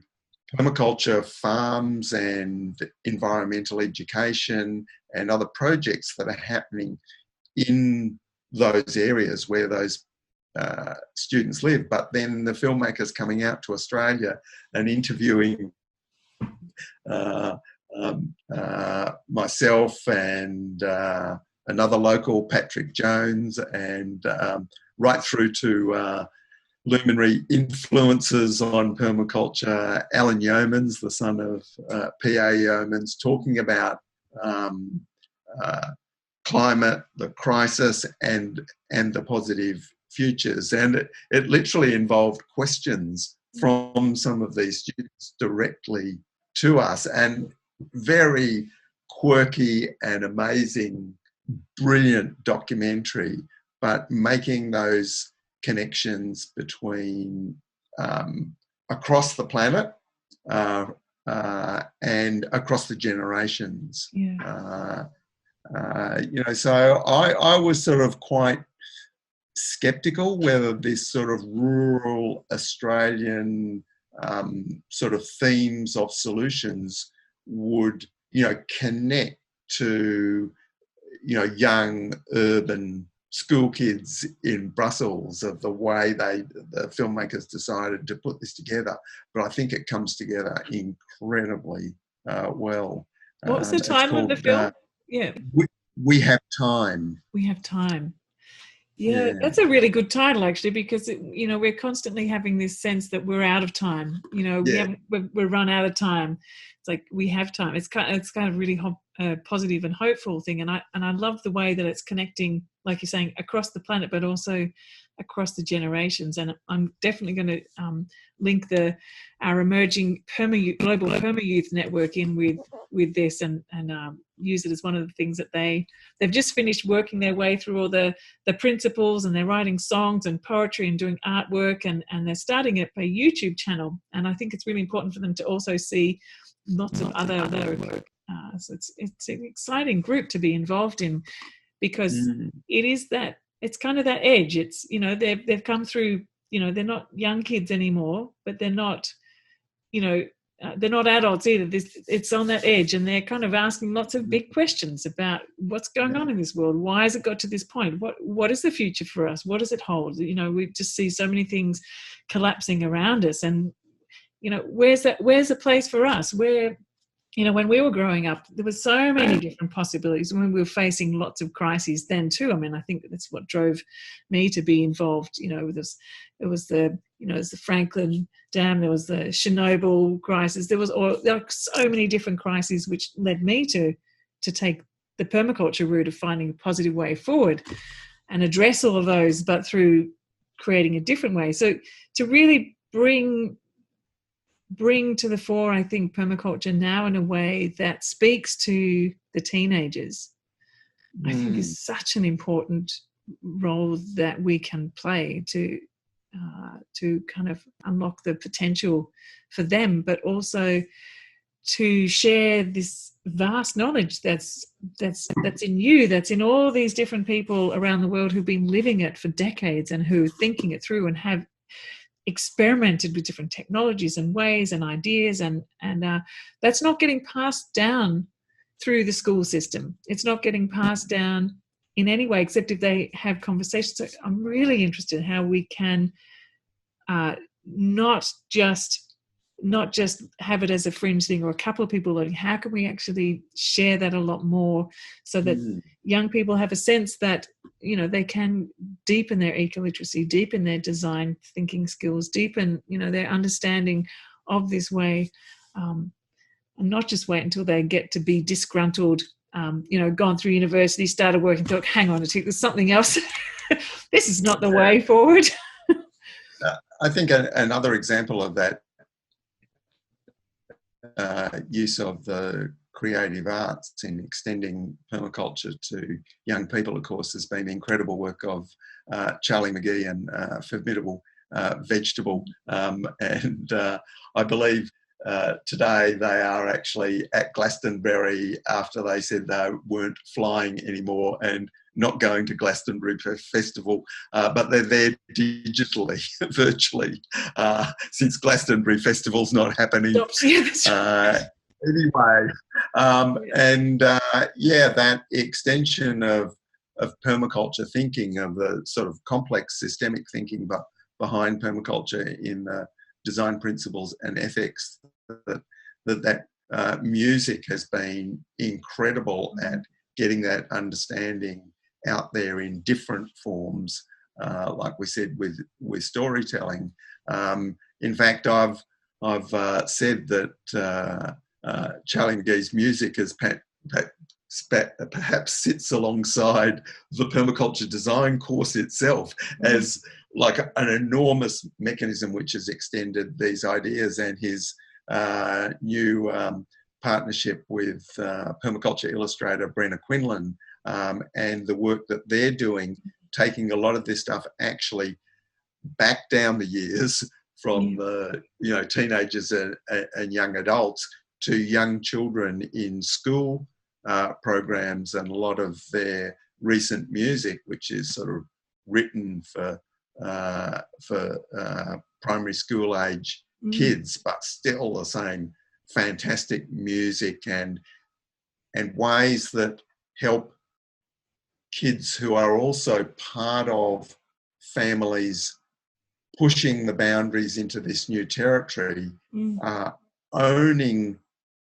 permaculture farms and environmental education and other projects that are happening in those areas where those students live, but then the filmmakers coming out to Australia and interviewing myself and another local, Patrick Jones, and right through to luminary influences on permaculture, Alan Yeomans, the son of P.A. Yeomans, talking about climate, the crisis, and the positive futures. And it literally involved questions from some of these students directly to us, and very quirky and amazing, brilliant documentary, but making those connections between across the planet and across the generations. So I was sort of quite skeptical whether this sort of rural Australian sort of themes of solutions would connect to young urban school kids in Brussels, of the way the filmmakers decided to put this together. But I think it comes together incredibly well. What's the title of the film? We Have Time. We Have Time. Yeah, that's a really good title, actually, because we're constantly having this sense that we're out of time. We're run out of time. It's like we have time. It's kind of really positive and hopeful thing, and I love the way that it's connecting, like you're saying, across the planet, but also across the generations. And I'm definitely going to link our emerging global perma youth network in with this, and use it as one of the things that they've just finished working their way through all the principles, and they're writing songs and poetry and doing artwork, and they're starting a YouTube channel. And I think it's really important for them to also see lots of other work. So it's an exciting group to be involved in, because it is that, it's kind of that edge. It's, they've come through, they're not young kids anymore, but they're not, they're not adults either. It's on that edge, and they're kind of asking lots of big questions about what's going on in this world. Why has it got to this point? What is the future for us? What does it hold? We just see so many things collapsing around us, and where's the place for us? Where, when we were growing up, there was so many different possibilities. When we were facing lots of crises then too. I mean, I think that's what drove me to be involved. It was the Franklin Dam, there was the Chernobyl crisis. There were so many different crises which led me to take the permaculture route of finding a positive way forward and address all of those, but through creating a different way. So to really bring to the fore, I think, permaculture now in a way that speaks to the teenagers, I think is such an important role that we can play to kind of unlock the potential for them, but also to share this vast knowledge that's in you, that's in all these different people around the world who've been living it for decades and who are thinking it through and have experimented with different technologies and ways and ideas, and that's not getting passed down through the school system. It's not getting passed down in any way except if they have conversations. So I'm really interested in how we can not just have it as a fringe thing or a couple of people learning. How can we actually share that a lot more so that young people have a sense that, you know, they can deepen their eco-literacy, deepen their design thinking skills, deepen, you know, their understanding of this way, and not just wait until they get to be disgruntled, you know, gone through university, started working, thought, hang on a tick, there's something else. This is not the way forward. I think another example of that use of the creative arts in extending permaculture to young people, of course, has been the incredible work of Charlie Mcgee and Formidable Vegetable. And I believe today they are actually at Glastonbury after they said they weren't flying anymore and not going to Glastonbury Festival, but they're there digitally, virtually, since Glastonbury Festival's not happening anyway. That extension of permaculture thinking, of the sort of complex systemic thinking but behind permaculture in design principles and ethics, that music has been incredible at getting that understanding out there in different forms, like we said with storytelling. In fact, I've said that Charlie McGee's music is perhaps sits alongside the permaculture design course itself as like an enormous mechanism which has extended these ideas, and his new partnership with permaculture illustrator Brenna Quinlan, and the work that they're doing, taking a lot of this stuff actually back down the years from the teenagers and young adults to young children in school programs, and a lot of their recent music, which is sort of written for primary school age kids, but still the same fantastic music and ways that help kids who are also part of families pushing the boundaries into this new territory, owning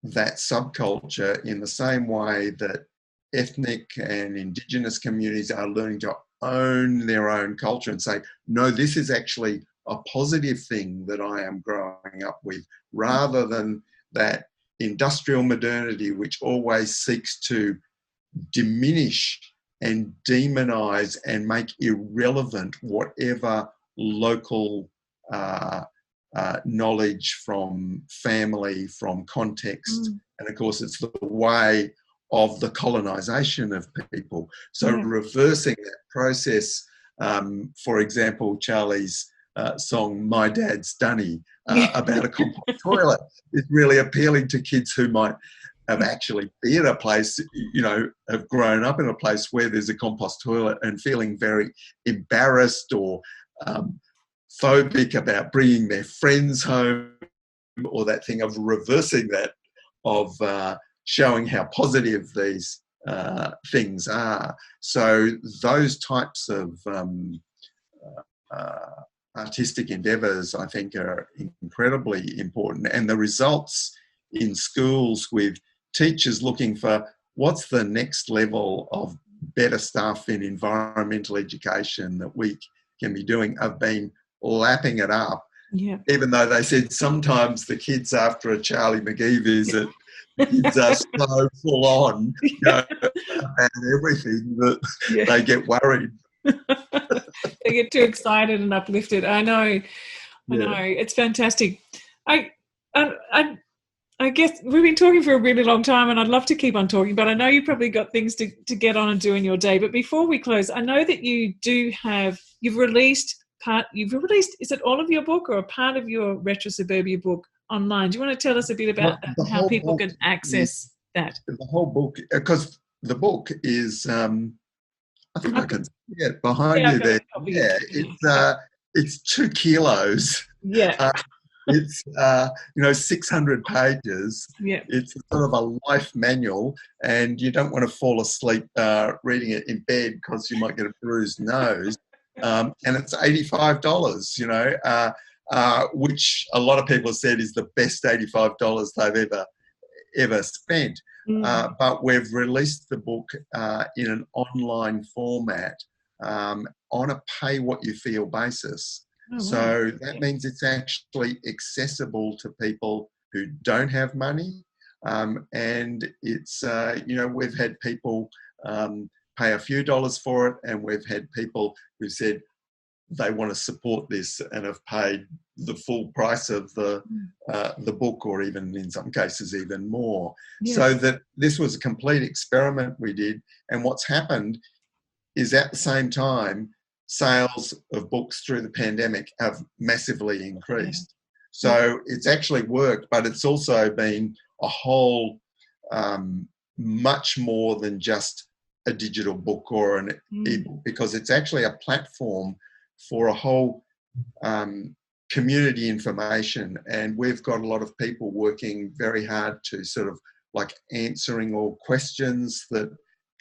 that subculture in the same way that ethnic and Indigenous communities are learning to own their own culture and say, no, this is actually a positive thing that I am growing up with, rather than that industrial modernity which always seeks to diminish and demonize and make irrelevant whatever local knowledge from family, from context. And of course, it's the way of the colonization of people. So reversing that process, for example, Charlie's song, My Dad's Dunny, about a compost toilet, is really appealing to kids who might have actually been in a place, have grown up in a place where there's a compost toilet and feeling very embarrassed or phobic about bringing their friends home, or that thing of reversing that, of showing how positive these things are. So those types of artistic endeavours, I think, are incredibly important. And the results in schools with teachers looking for what's the next level of better stuff in environmental education that we can be doing, have been lapping it up. Even though they said sometimes the kids after a Charlie Mcgee visit, the kids are so full on about everything that they get worried. They get too excited and uplifted. I know. It's fantastic. I guess we've been talking for a really long time, and I'd love to keep on talking, but I know you've probably got things to get on and do in your day. But before we close, I know that you've released, is it all of your book or a part of your Retro Suburbia book online? Do you want to tell us a bit about that and how people can access that? The whole book, because the book is, I think I can see it behind you there. it's 2 kilos. Yeah. It's 600 pages. Yeah. It's sort of a life manual, and you don't want to fall asleep reading it in bed because you might get a bruised nose. And it's $85, which a lot of people have said is the best $85 they've ever spent. But we've released the book in an online format on a pay what you feel basis. Oh, wow. So that means it's actually accessible to people who don't have money. And it's, we've had people pay a few dollars for it, and we've had people who said they want to support this and have paid the full price of the book, or even in some cases even more. Yeah. So that this was a complete experiment we did. And what's happened is at the same time, sales of books through the pandemic have massively increased. So it's actually worked, but it's also been a whole much more than just a digital book or an ebook, because it's actually a platform for a whole community information. And we've got a lot of people working very hard to sort of like answering all questions that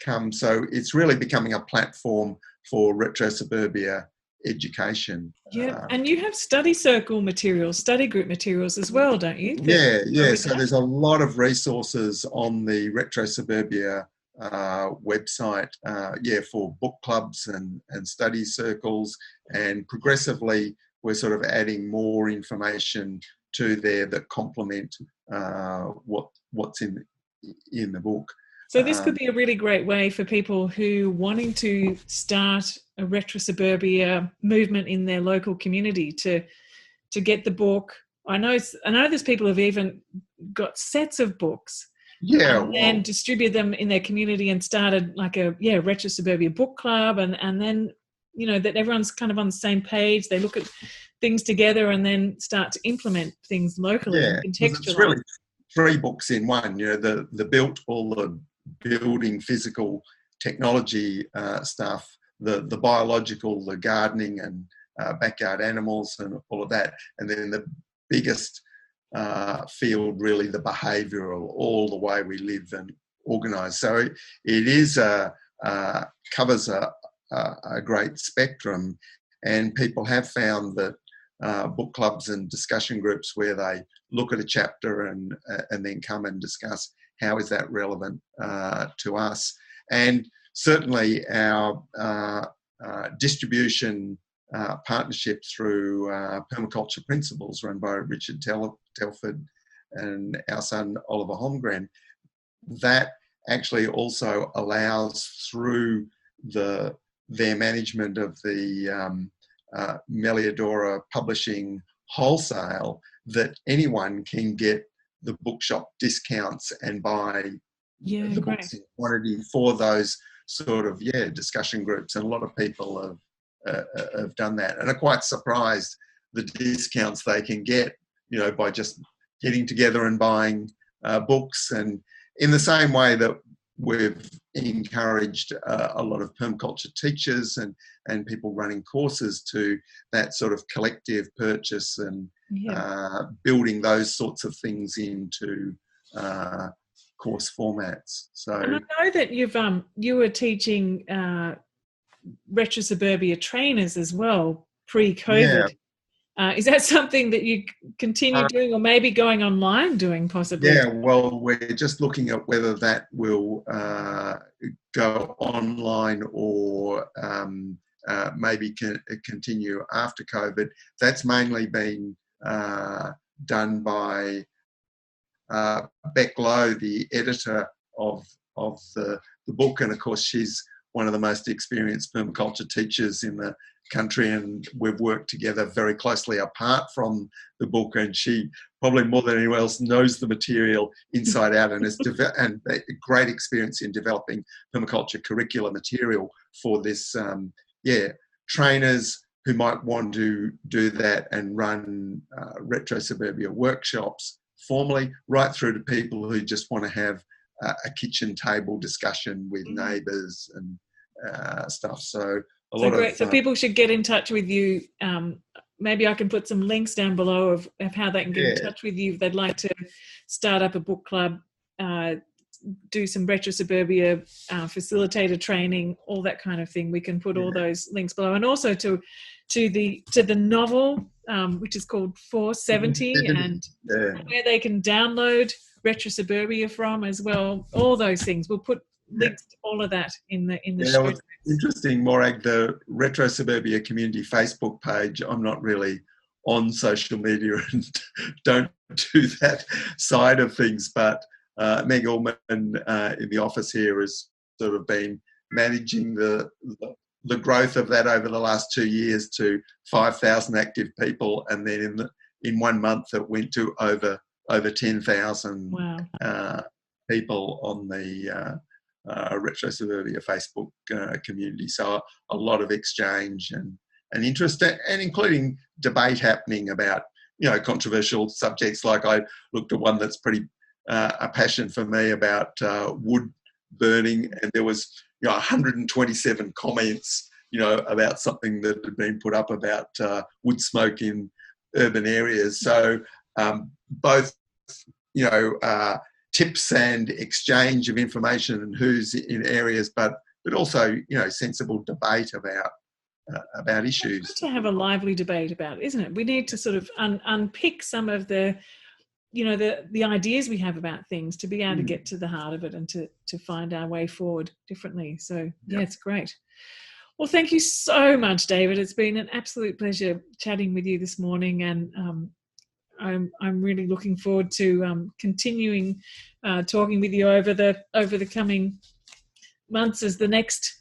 come. So it's really becoming a platform for retro-suburbia education. Yeah, and you have study circle materials, study group materials as well, don't you? Yeah. So there's a lot of resources on the retro-suburbia website, for book clubs and study circles, and progressively we're sort of adding more information to there that complement what's in the book. So this could be a really great way for people who wanting to start a retro-suburbia movement in their local community to get the book. I know there's people who've even got sets of books. And distribute them in their community and started like a retro-suburbia book club, and then that everyone's kind of on the same page. They look at things together and then start to implement things locally and contextualize. It's really 3 books in one. The built, all the building physical technology stuff, the biological, the gardening and backyard animals and all of that, and then the biggest field, really the behavioural, all the way we live and organise. So it is covers a great spectrum, and people have found that book clubs and discussion groups where they look at a chapter and then come and discuss how is that relevant to us. And certainly our distribution partnership through Permaculture Principles, run by Richard Telford and our son Oliver Holmgren, that actually also allows, through their management of the Meliadora Publishing wholesale, that anyone can get the bookshop discounts and buy the books in quantity for those sort of discussion groups. And a lot of people have done that and are quite surprised the discounts they can get, by just getting together and buying books. And in the same way that we've encouraged a lot of permaculture teachers and people running courses to that sort of collective purchase and building those sorts of things into course formats. So, and I know that you were teaching retro-suburbia trainers as well pre-COVID. Is that something that you continue doing, or maybe going online doing possibly? Yeah, well, we're just looking at whether that will go online or maybe continue after COVID. That's mainly been done by Beck Lowe, the editor of the book, and of course she's one of the most experienced permaculture teachers in the country, and we've worked together very closely apart from the book, and she probably more than anyone else knows the material inside out and has and a great experience in developing permaculture curricular material for this trainers who might want to do that and run retro-suburbia workshops formally, right through to people who just want to have a kitchen table discussion with neighbours and stuff. So So great. So people should get in touch with you. Maybe I can put some links down below of how they can get in touch with you if they'd like to start up a book club, do some retro suburbia facilitator training, all that kind of thing. We can put all those links below, and also to the novel, which is called 470, and where they can download retro suburbia from as well. All those things. We'll put links to all of that in the show. It's interesting, Morag, the Retro Suburbia Community Facebook page. I'm not really on social media and don't do that side of things, but Meg Allman in the office here has sort of been managing the growth of that over the last 2 years to 5,000 active people, and then in 1 month it went to over 10,000 people on the Retro Suburbia Facebook community. So a lot of exchange and interest, and including debate happening about controversial subjects. Like I looked at one that's pretty a passion for me about wood burning, and there was 127 comments about something that had been put up about wood smoke in urban areas. So both tips and exchange of information and who's in areas, but also sensible debate about issues. It's good to have a lively debate about it, isn't it? We need to sort of unpick some of the the ideas we have about things to be able to get to the heart of it and to find our way forward differently. So it's great. Well, thank you so much, David. It's been an absolute pleasure chatting with you this morning, and I'm really looking forward to continuing talking with you over the coming months as the next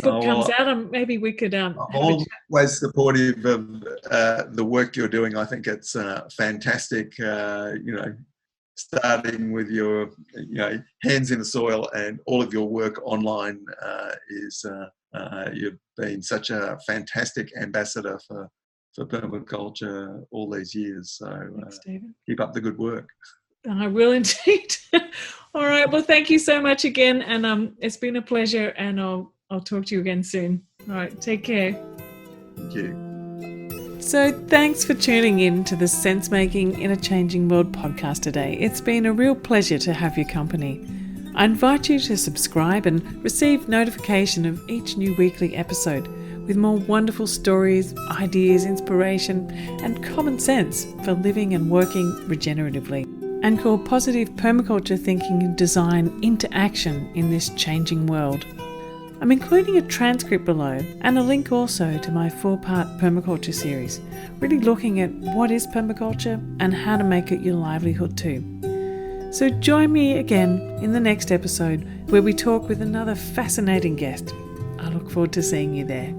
book comes out. Maybe we could. I'm always supportive of the work you're doing. I think it's fantastic. Starting with your hands in the soil and all of your work online is. You've been such a fantastic ambassador for permaculture all these years. So thanks, David. Keep up the good work. I will indeed. All right. Well, thank you so much again, and it's been a pleasure. And I'll talk to you again soon. All right. Take care. Thank you. So thanks for tuning in to the Sense Making in a Changing World podcast today. It's been a real pleasure to have your company. I invite you to subscribe and receive notification of each new weekly episode with more wonderful stories, ideas, inspiration, and common sense for living and working regeneratively, and call positive permaculture thinking and design into action in this changing world. I'm including a transcript below and a link also to my 4-part permaculture series, really looking at what is permaculture and how to make it your livelihood too. So join me again in the next episode where we talk with another fascinating guest. I look forward to seeing you there.